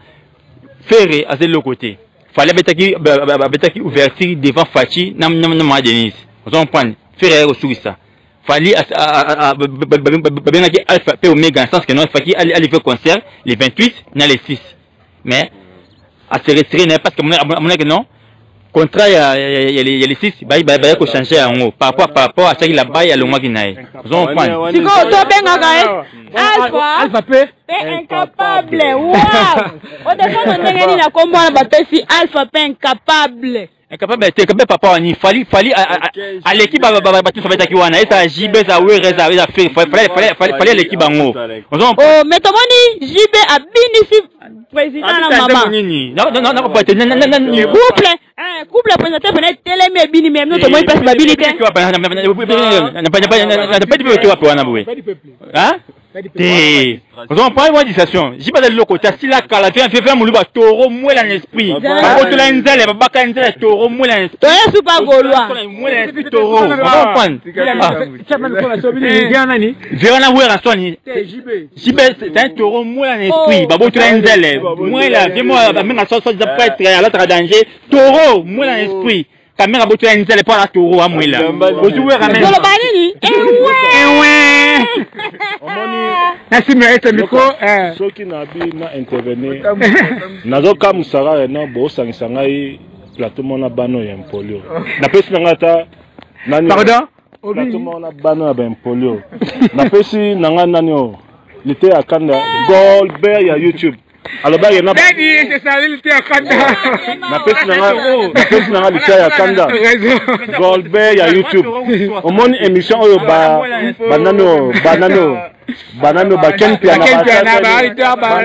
Speaker 5: Ferré à l'autre côté fallait betaki ouverture devant Fachi na Denise on prend Ferré au sur ça fallait Alpha P Omega en sens que non Fachi aller faire concert les 28 dans les 6 mais à se retirer parce que mon que non contrat il y a les 6 bah ko changer en haut par rapport à ça qui là-bas il y a le mois qui naît on prend
Speaker 2: siko to benga Alpha P incapable wow o de ndenge ni na kombo na batesi Alpha P incapable
Speaker 5: papa ni fallait à l'équipe batu sabeta ki wana esa JB za were za fallait l'équipe bango
Speaker 2: oh mais tomoni JB a binisi président na mama
Speaker 5: non
Speaker 2: couple présenté peut télé bini même nous tomoni place babilité
Speaker 5: hein on prend une discussion j'ai pas de l'autre côté si la cala fait muluba toro moi l'esprit ba to la nzele ba ka nzele toro moi l'esprit
Speaker 2: to yesu pas golois
Speaker 5: moi l'esprit toro on prend Viana wera soni JB c'est un toro moi l'esprit ba to la nzele moi la moi même ça ça pas être à l'autre danger toro moi l'esprit caméra boto ya nzele pa la toro a mwela ozuwe ramène
Speaker 2: solo banini
Speaker 1: Merci mais micro
Speaker 3: soki na bi na intervenir nazo ka musara na bo sangisa ngai plateau mona bano ya polio na pesi na ngata nani
Speaker 1: pardon
Speaker 3: plateau mona bano ya polio na pesi na ngana nani o lité akanda Goldberg ya YouTube alors bah il y a
Speaker 1: c'est ça lité akanda
Speaker 3: na pesi na ngana lité ya kanda Goldberg ya YouTube au monde émission oyo banano baken piana ba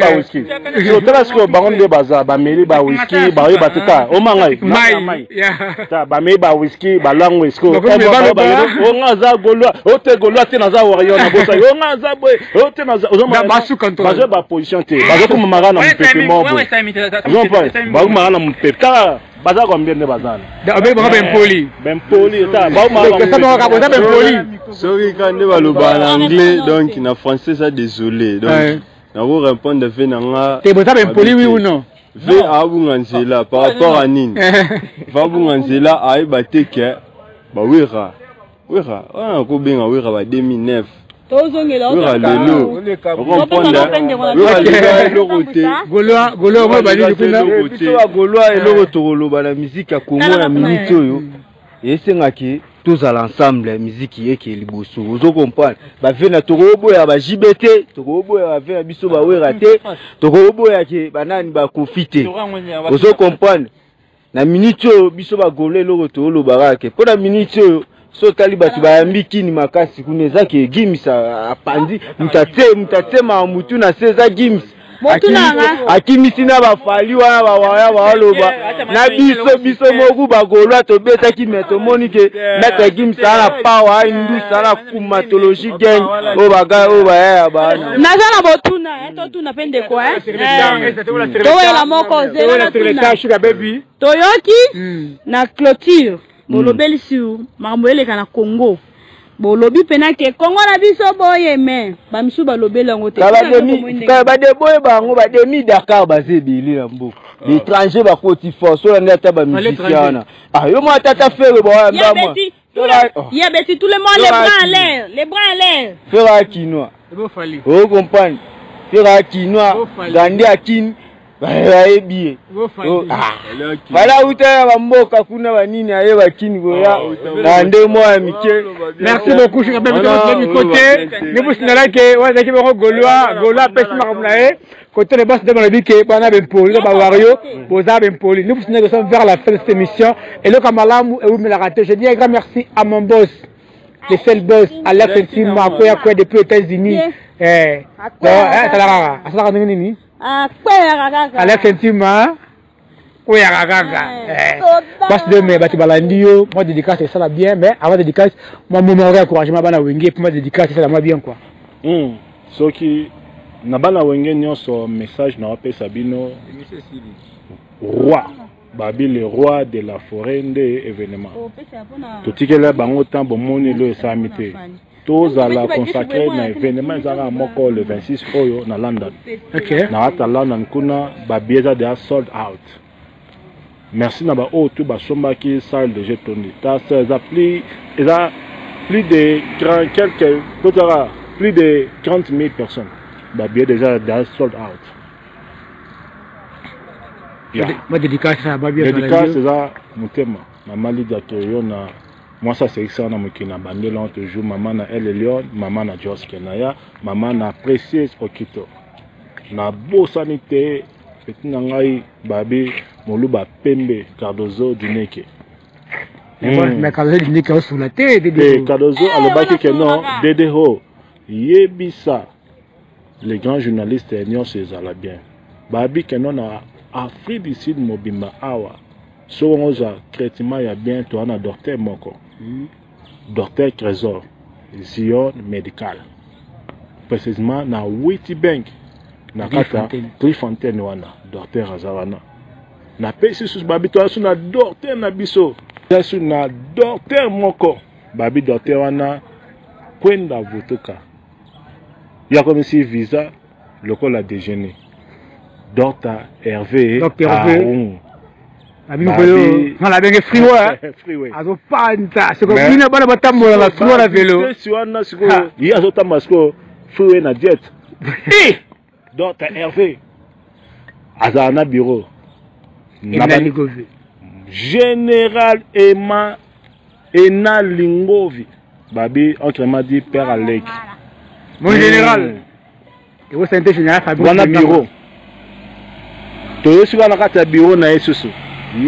Speaker 3: ba whisky so tala sko bangonde baza ba meli ba whisky ba yo bateka o mangai mai ta ba meli ba whisky ba lang whisky o ngaza golwa o te golwa te naza wariyo na bosa o ngaza boy o te naza o ma ba su control ba position te ba ko mama na mpepe mo ba ko mama na mpepe ta baza combien de bazana
Speaker 1: avec ben poli
Speaker 3: ta ba ma
Speaker 4: sorry quand on va le parler anglais donc en français ça désolé donc on va répondre fait nanga
Speaker 1: te bota ben poli oui ou non
Speaker 4: ve abunganzela par rapport à nini va bunganzela ay bateke ba wira on ko benga wira ba 2009
Speaker 2: tozongela
Speaker 4: o lelo comprendre
Speaker 1: goloa mo bali kuna
Speaker 8: biso goloa eloko tokoloba na musique ya Congo na minute oyo esengaki tozala ensemble ya musique yeke liboso ozo comprendre ba vena tokoboya ba JBT tokoboya ba vena biso ba wera te tokoboya ke banani ba profiter ozo comprendre na minute oyo biso ba golo eloko tokoloba kake po na minute oyo so tali bati bayambi kini makasi kuneza ke Gims apandi mutate ma mutu na seza Gims akimisi na bafali wana bawaya baloba na biso moku bagolwa tobetaki meto monike meta Gims ana power indu sana kumatologie gang o baga o baya bana
Speaker 2: nazana botuna to tuna pende kwa toyela moko zela tuna toyoki na clôture bolobeli sur makamboele kana Congo bolobi penake Congo na biso boye me ba misu balobeli ngo te
Speaker 8: ba de boye bango ba demi Dakar bazebili na mbuku l'étranger ba koti force la ndata ba musicien yo mo tata fere boya ndama
Speaker 2: ya beti tout le monde les bras en l'air
Speaker 8: fera kinois oh comprendre fera kinois gandi akin bayebi bala uta ya bamboka kuna banini aye bakini boya na nde moya mike.
Speaker 1: Merci beaucoup je rappelle de notre côté ne vous signalez que ouais équipe Gaulois pèse makamnae côté les boss de la vie que bana ben poli ba wario boza ben poli. Nous vous signalez que nous sommes vers la fin de cette émission et le Kamalamu et vous me la raté. Je dis un grand merci à mon boss le seul boss Alex Intime quoi depuis les États-Unis talara asala nini Alex Intime oui parce de mais bati balandio moi dédicace c'est ça bien mais avant dédicace moi moment encouragement bana wenge pour moi dédicace c'est ça bien quoi
Speaker 3: ce qui na bana wenge nyonso message na appel Sabino roi Babi le roi de la forêt des événements. Tout ce qui est là, bango temps bon moni le samité. Tous à la consacrer na événement zara moko le 26 oyo na London.
Speaker 1: OK.
Speaker 3: Na ata London kuna babieza de sold out. Merci na ba o tout ba somba qui salle de jetoni. Ta ça plus de quelques plus de 30 000 personnes. Babieza déjà de sold out.
Speaker 1: Moi dédicace ça ba bien
Speaker 3: dédicace ça mutema maman Lydia Toyona moi ça c'est ça na mukina bandela toujours maman na Elle Leon maman na Jos Kenaya maman na Précieuse Okito na beau sanité petit na ngai babi moluba pembe Cardozo Duneke
Speaker 1: mais Cardozo Duneke sur la tête
Speaker 3: de Cardozo alobaki que non Dedeho yebisa les grands journalistes nion c'est ça bien babi que non na Afrique du Sud mobimba awa so onza traitement ya bien to ana docteur moko docteur Trésor Zion médical précisément na Witbank na kata Trifontaine wana docteur Azawana na pesi sus babi to asu na docteur na biso asu na docteur moko babi docteur wana kwenda votoka ya comme si visa lokola déjeuner Docteur Hervé.
Speaker 1: Docteur Hervé. On a bien freeway. Azo panta. C'est comme une bonne bataille la freeway la vélo.
Speaker 3: Il y a autant masco freeway na jet. Docteur Hervé. Azana bureau. Général Emma Ena Lingovi. Babi autrement dit père Alec.
Speaker 1: Mon général. Et vous sentez général
Speaker 3: Fabrice bureau. Toyosuka na kata bureau na esusu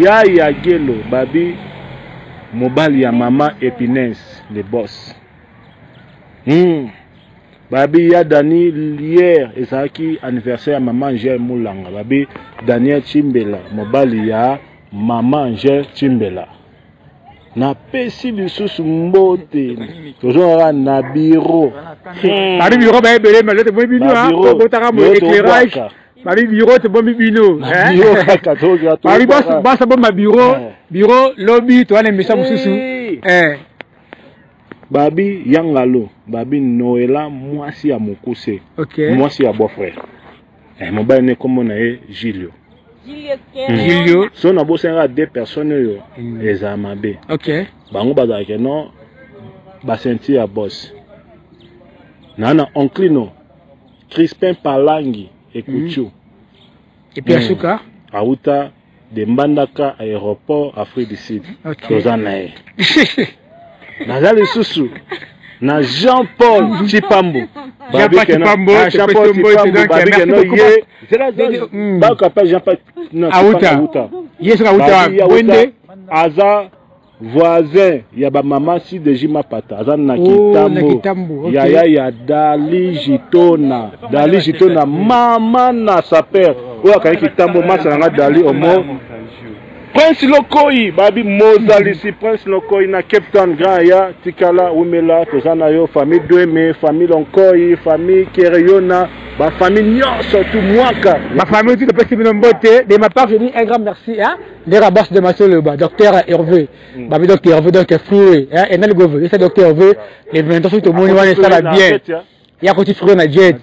Speaker 3: ya gelo babi mobali ya mama Epinès le boss babi ya Dani hier ezaki anniversaire ya mama Angel Mulanga babi Daniel Chimbela mobali ya mama Angel Chimbela na pesi lisusu mbote tozora na bureau
Speaker 1: babi bureau ba ebele mais le bino ko botaka mo éclairage Paris bureau c'est bon bino Paris boss bon ma bureau lobby toi les messages mususu
Speaker 3: babi yangalo babi Noela mwasi ya mokuse mwasi ya beau-frère mobile ne comme on a Gilio so na bosenga deux personnes yo ezamabe bango bazake non ba senti ya boss nana onclino Crispin Palangi Ekuchu.
Speaker 1: Et puis Asuka
Speaker 3: Aouta de Mbandaka aéroport Afrique du Sud. Tozanae. Nazali Susu. Na Jean-Paul Chipambu.
Speaker 1: Jean-Paul Chipambu.
Speaker 3: Jean-Paul Chipambu. Babi Keno Ye. Jean-Paul
Speaker 1: Aouta. Yes Aouta. Wende.
Speaker 3: Aza voisin ya ba mama si de Jima Pata azan na Kitambo ya Dali Jitona mama na sa père oya ka Kitambo masa nga Dali omo Prince Lokoi babi Mozali si Prince Lokoi na Cape Town grand ya tikala umela tozana yo famille Doueme famille Lonkoi famille Kereyona ba famille nyonso tout mwaka
Speaker 1: ma famille tout de petit mbote de ma part je dis un grand merci hein les rabas de Massol le docteur Hervé babi docteur Hervé donc free hein et le gouvernement c'est docteur Hervé les maintenant tout le monde va ça va bien ya ko ti free na jet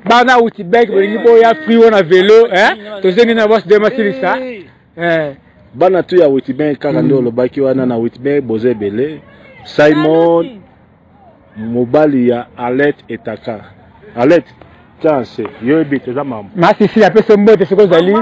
Speaker 1: bana uti bag ni boya free on a vélo hein to zeni na boss de Massol ça
Speaker 3: bana tu ya Witbank kaka ndo lo baki wana na Witbank bozebele Simon mobali ya Alet Etaka Alet chance yo ebite za maman
Speaker 1: merci si la personne mbote ce que vous allez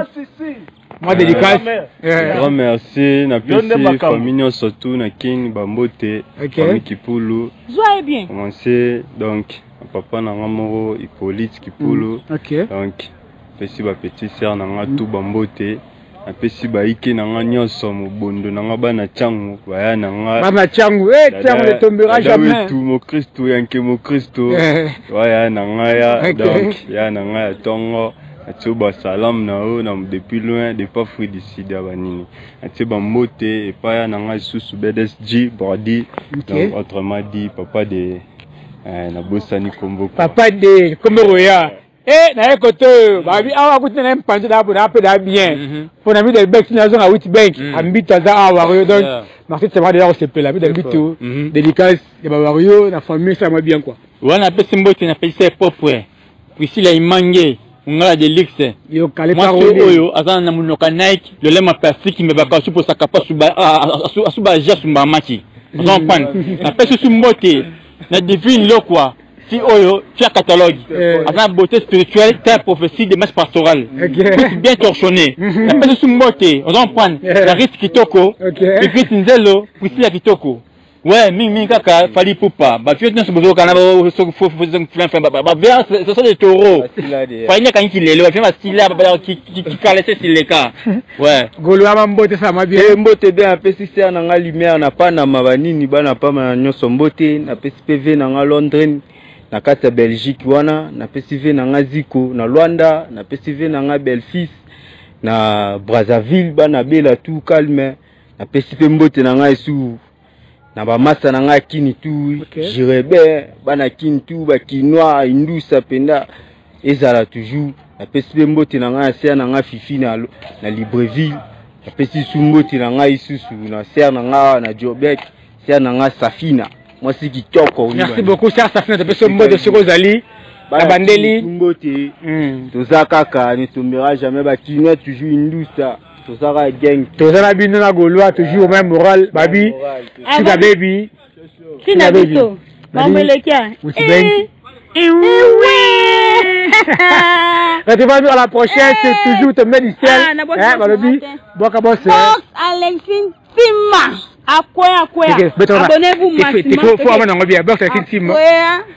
Speaker 1: moi dédicace
Speaker 4: grand merci na pesi famille surtout na king bambote famille Kipulu
Speaker 2: joie bien
Speaker 4: commencer donc papa na ngamoro Hippolyte Kipulu donc pesi ba petite sœur na nga tout bambote na pesi ba ike na nga nyonso mobondo na nga bana changu baya na nga
Speaker 1: bana changu changu ne tombera jamais
Speaker 4: tout mon Christo yanke mon Christo waya na nga ya donc ya na nga ya tongo atuba salam na o na depuis loin de pas fruit d'ici d'abanini atuba mote et pas na nga susu BDSG body donc autrement dit papa de na bosani kombo
Speaker 1: papa de kombo ya na écoute babi awa kuti na mpanje da bo na pe da bien pour na mi de bec na zone à Witbank ambita za awa donc merci c'est vrai déjà on se peut la mi de bito dédicace de bawario na famille ça moi bien quoi
Speaker 5: wana pe simbote na pe c'est propre puis la imangé ngala de luxe
Speaker 1: yo kale
Speaker 5: pa oyo azana na munoka Nike le lema plastique me baka su pour sa capa suba jasumba maki on pan na pe su mbote na divine lo quoi si oyo tu as catalogue azana beauté spirituelle terre prophétie de messe pastorale bien torchonné na pe su mbote on pan la risque kitoko et puis nzelo puis la kitoko ouais ming kaka fali poupa ba tu es dans ce bozo kana ba faut ba bien ce sont des taureaux fali quand il est le fait ma style ba qui calait c'est le cas ouais
Speaker 1: golo mbote ça ma bien
Speaker 8: mbote bien pesi ser na nga lumière na pa na mabanini bana pa na nyoso mbote na pesi PV na nga Londres na kata Belgique wana na pesi V na nga Ziko na Luanda na pesi V na nga Belfis na Brazzaville bana bela tout calme na pesi mbote na nga esu na ba masa na nga kini tu jirebe bana kini tu ba kinois indusa penda ezala toujours na pesi mbote na nga sia na nga fifi na Libreville na pesi sumbote na nga isusu na ser na nga na Jobek sia na nga Safina moi c'est kitoko
Speaker 1: merci beaucoup ser Safina de pesi mbote de Rosalie la bandeli
Speaker 8: mbote toza kaka ne tombera jamais ba kinois toujours indusa Tosara gang.
Speaker 1: Tosara bino na Gaulois toujours même moral. Babi. Sina baby.
Speaker 2: Sina baby. Mameleka.
Speaker 1: Retrouvez-nous à la prochaine. C'est toujours te mettre du ciel. Babi. Boka boss.
Speaker 2: Alexine Sima. Akwea. Abonnez-vous maximum.
Speaker 1: Faut amener bien. Box Alexine Sima.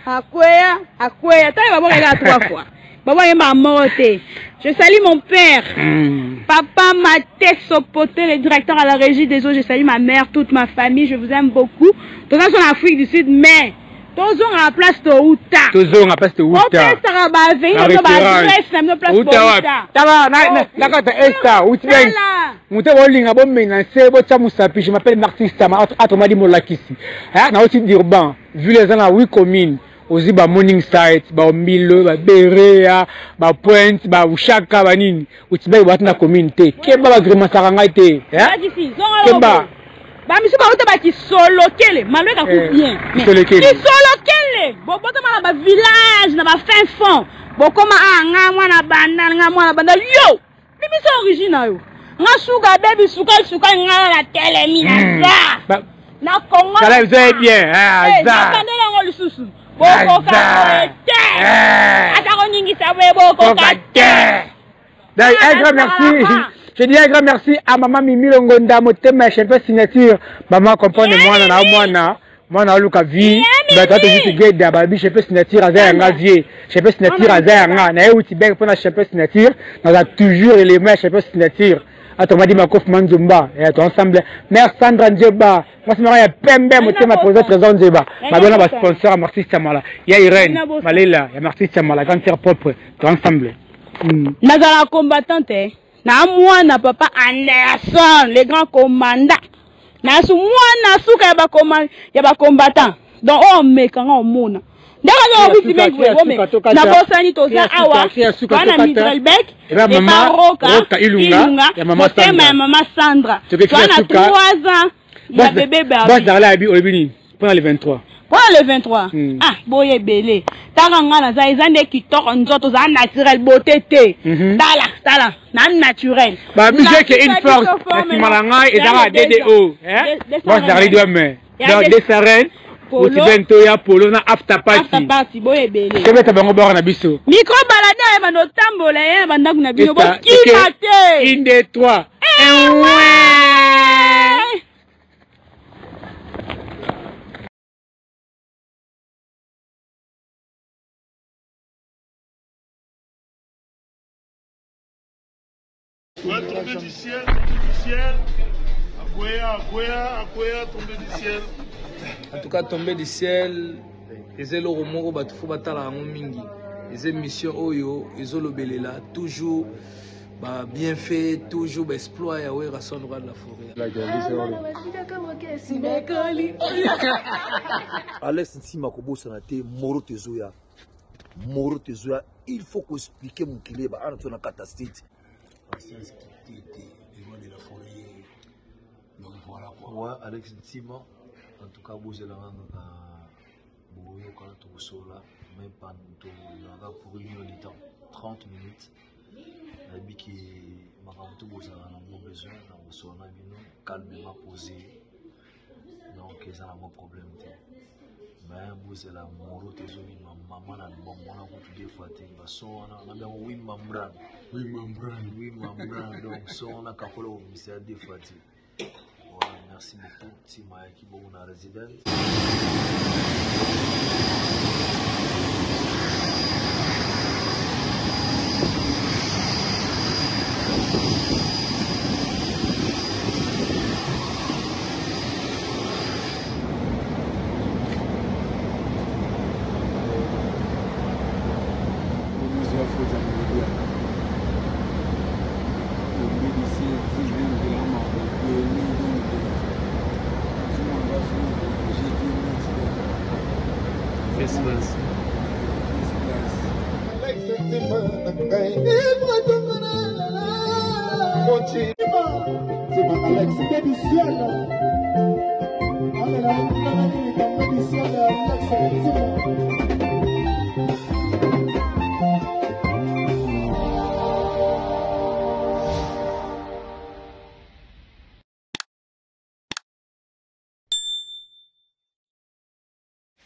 Speaker 2: Akwea. T'as va regarder 3 fois. Je salue mon père, papa Maté Sopoté, le directeur à la régie des eaux. Je salue ma mère, toute ma famille. Je vous aime beaucoup. Tous sont en Afrique du Sud, mais tous sont à la place de Outa.
Speaker 1: Tous sont à la place de Outa.
Speaker 2: Tous sont à la place de Outa.
Speaker 1: Je m'appelle Martin Stama, Atomadi Molakisi. Na aussi d'urbain, vu les ans à 8 communes. Aussi ba Morning Site, ba Milo, ba Berea, ba Pointe, ba Ushaka, ba nini. Utibai watu na community. Kemba ba grima saranga ite. Kemba.
Speaker 2: Ba misu ba uta ba ki solo kele, malwe ka ku bien. Ki solo kele. Bo bota ma ba village na ba fin fond. Bo koma nga mwana banda yo. Bibi so original yo. Nga suga baby suka nga la tele mina za. Na Congo.
Speaker 1: Ça vous est bien, hein, ça.
Speaker 2: Kandela ngo lisusu. Boko kate. Atakoningi sawe boko kate.
Speaker 1: Un grand merci. Je dis un grand merci à maman Mimi Longonda, Motema, chef signature. Maman comprendre moi na luka vie. Ba ta te geda ba bi chef signature azaya ngazie. Chef signature azaya nga na euti beng pour na chef signature. On a toujours élément chef signature. Attends, dit ma couf Manzumba et attends ensemble. Merci Sandra Ndjeba. Moi c'est Maria Pembe, Motema présent trésor Ndjeba. Ma bonne sponsor à Marty Samala. Il y a Irène, Malela, il y a Marty Samala, quand c'est propre, tout ensemble.
Speaker 2: Nazala combattante. Na moi na papa Anderson, le grand commandant. Na su moi na suka ya ba commandant, ya ba combattant. Donc on me quand on mona. Ndaka zo biti bengwe na bosani toza awa. Bana Mitrelbeck. Et Roka Ilunga. Ya mama Sandra. Bana 3 ans. Ya bébé ba.
Speaker 1: Boss dans la bi obini pendant le 23.
Speaker 2: Pendant le 23. Ah, boye belé. Taranga na za ezande kitoko nzoto za naturel beauté te. Tala. Na naturel.
Speaker 1: Ba musique est une force. Simalanga et dans DDO, hein? Boss dans les doigts mais. Dans des sarènes.
Speaker 2: polo
Speaker 1: bento ya polo na after party
Speaker 2: boye bele
Speaker 1: kebeta bango bora na biso
Speaker 2: micro balada ya bando tambola ya bandaku na bino bokima te
Speaker 1: 1 2 3
Speaker 6: Ouais, tombé du ciel, Akwea, tombé du ciel.
Speaker 9: En tout cas, tombé du ciel, et le romoro batufo batala mingi. Et mission oyo, et le belela, toujours bien fait, toujours exploit et ouais, rasson droit de la forêt.
Speaker 10: Alex Ntima Kobo Sanate, Moro Tezoya, il faut qu'on explique mon kilé, bah, on a catastrophe.
Speaker 11: Donc voilà quoi. Moi, Alex Ntima, en tout cas, vous allez rendre à Bouye quand vous serez là, même pas pour une heure de temps, 30 minutes. La vie qui m'a rendu vous avez un besoin, vous serez calmement posé. Donc, ils ont un problème. Mais vous allez mourir, tes amis, maman, a bon, on a beaucoup de fois, on a bien oui, membran. Donc, si on a capable de ministère des fois. Voilà, merci beaucoup, Tima qui est bon résident.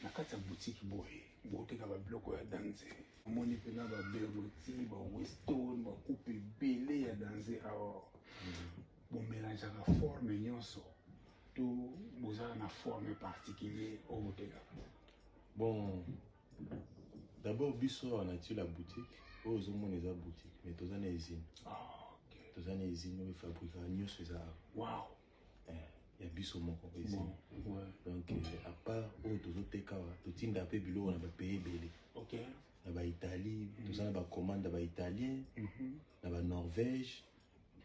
Speaker 12: Nakati ya boutique boye, boteka ba biloko ya danse. Omoni pena ba beroti, ba weston, ba coupe belé ya danse awa. Bon mélange la forme nyonso. Tout bozala na forme particulière au boteka.
Speaker 13: Bon, d'abord biso on a tué la boutique. Aux hommes les boutique, mais tous en usine.
Speaker 12: Ah ok.
Speaker 13: Tous en usine nous fabriquons nyonso ça.
Speaker 12: Wow.
Speaker 13: Il y a biso mon compagnie.
Speaker 12: Ouais.
Speaker 13: Donc à part tous autres teka, tout tinda pe bilo on a payé belé.
Speaker 12: Ok.
Speaker 13: Na ba Italie, tous en ba commande ba italien, na ba Norvège.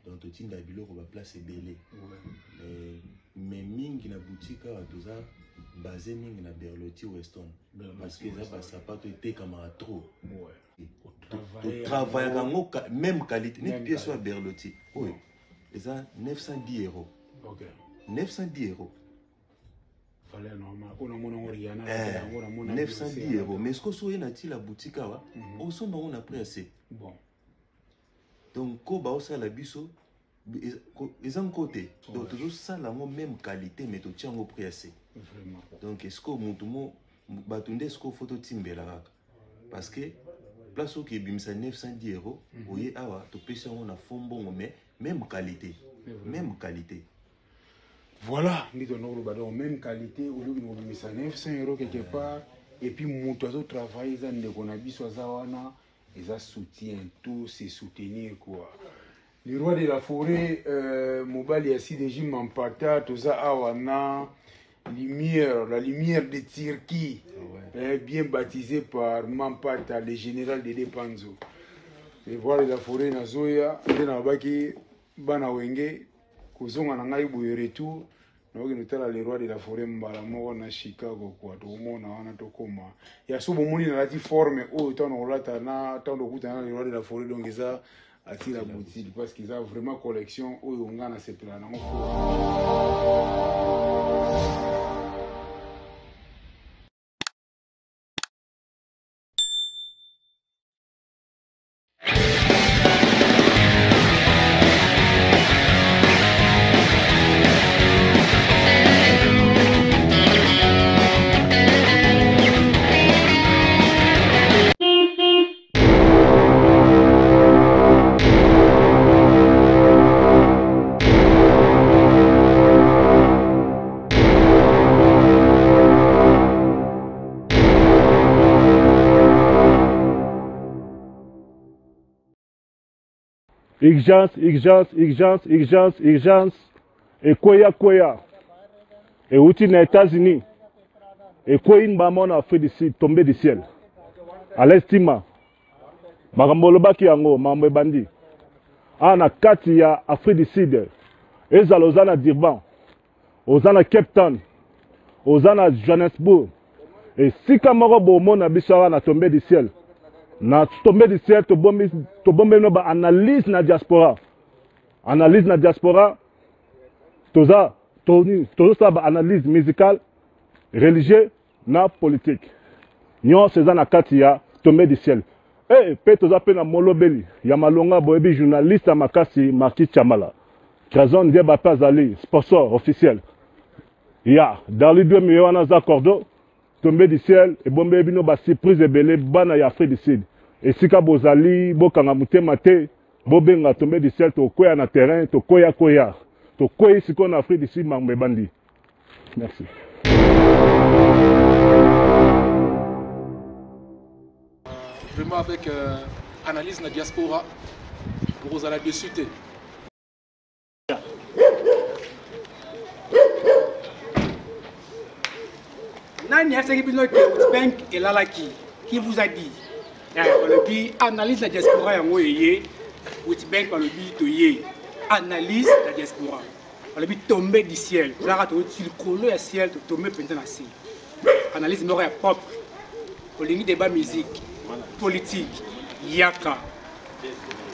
Speaker 13: Donc tout tinda bilo on va placer belé. Ouais. Mais mingi na boutique tous ça basé mingi na Berlotti Weston. Parce que ça passe pas tout été comme à trop. Ouais. Travailler même qualité, ni pièce soit Berlotti. Oui. Et ça 910 €.
Speaker 12: Ok.
Speaker 13: 910 €.
Speaker 12: Fallait normal. On a mon Oriana.
Speaker 13: 910 €. Mais ce que soit la boutique là, on s'en a pris assez.
Speaker 12: Bon.
Speaker 13: Donc quand on a la biso, ils ont côté. Donc toujours ça la même qualité, mais tu tiens au prix assez.
Speaker 12: Vraiment.
Speaker 13: Donc est-ce que mon batunde est-ce que photo timbe là? Parce que place où qui bimsa 910 €, oui awa, tu peux on a fond bon mais même qualité. Même qualité.
Speaker 12: Voilà, nous avons même qualité, au lieu de nous mettre 900 € quelque part, et puis nous avons travaillé, ils ont soutien, tout c'est soutenir quoi. Le roi de la forêt, Mobali Yassi de Jim Mampata, tout ça, Awana, lumière, la lumière de Tirki, bien baptisé par Mampata, le général de Depanzo. Le roi de la forêt, Nazoya, Denabaki, Banawenge, Kozonga nangai boye retour naoki notala le roi de la forêt mbala moko na Chicago kwa to mona wana to koma ya so bomoni na lati forme o tano olata na tando kuta na le roi de la forêt donc ça attire la boutique parce qu'ils ont vraiment collection o ngana sepela na ngofo.
Speaker 3: urgence, urgence, urgence, urgence, urgence. Et Koya. Et outil aux États-Unis. Et Koya Mbamon a fait tomber du ciel. À l'estima. Maramboloba qui yango, Mambe Bandi. Ana kati ya Afrique du Sud. Ezala ozana Durban. Ozana Cape Town. Ozana Johannesburg. Et si kamaro bomo na bisawa na tomber du ciel. Na tomber du ciel to bombe no ba analyse na diaspora. Analyse na diaspora. Toza ba analyse musicale, religieuse, na politique. Nyon seza na kati ya tomber du ciel. Eh, pe toza pe na molobeli. Ya malonga boebi journaliste à makasi Marquis Chamala. Krazon Dieba Pazali, sponsor officiel. Ya, dans les 2 millions na cordo, tomber du ciel et bombe bino ba surprise ebele bana ya Afrique du Sud. Et sika bozali bokanga mutema te, bobenga tomber du ciel to koya na terrain, to koya. To koya siko na Afrique du Sud Mambe Bandi. Merci.
Speaker 14: Vraiment avec analyse de la diaspora pour vous aller dessus.
Speaker 15: Nani a Bank et Lalaki qui vous a dit analyse la diaspora yango yé Bank par le but de analyse la diaspora par le but tomber du ciel là tu sur le colo du ciel tomber pendant la ciel analyse n'aurait propre pour les débat musique politique yaka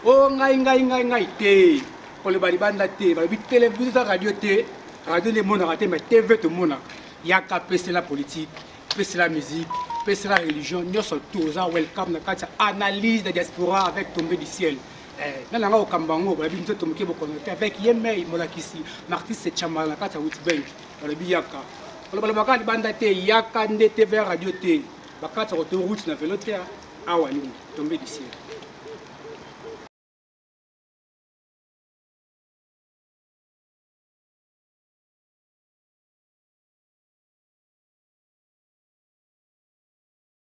Speaker 15: oh ngai te pour le balibanda te par le but télévision radio te radio le monde raté mais TV tout le monde yaka pèse la politique, pèse la musique, pèse la religion, nous sommes tous welcome dans cette analyse de la diaspora avec tomber du ciel. Nous avons un Kambango, avec Yemei Molakisi, Martis Chamala, dans cette Bank, dans le Biyaka. On va parler de Bandate, Yaka, TV, Radio T, Bakata, autoroute, dans le vélo, Awani, tomber du ciel.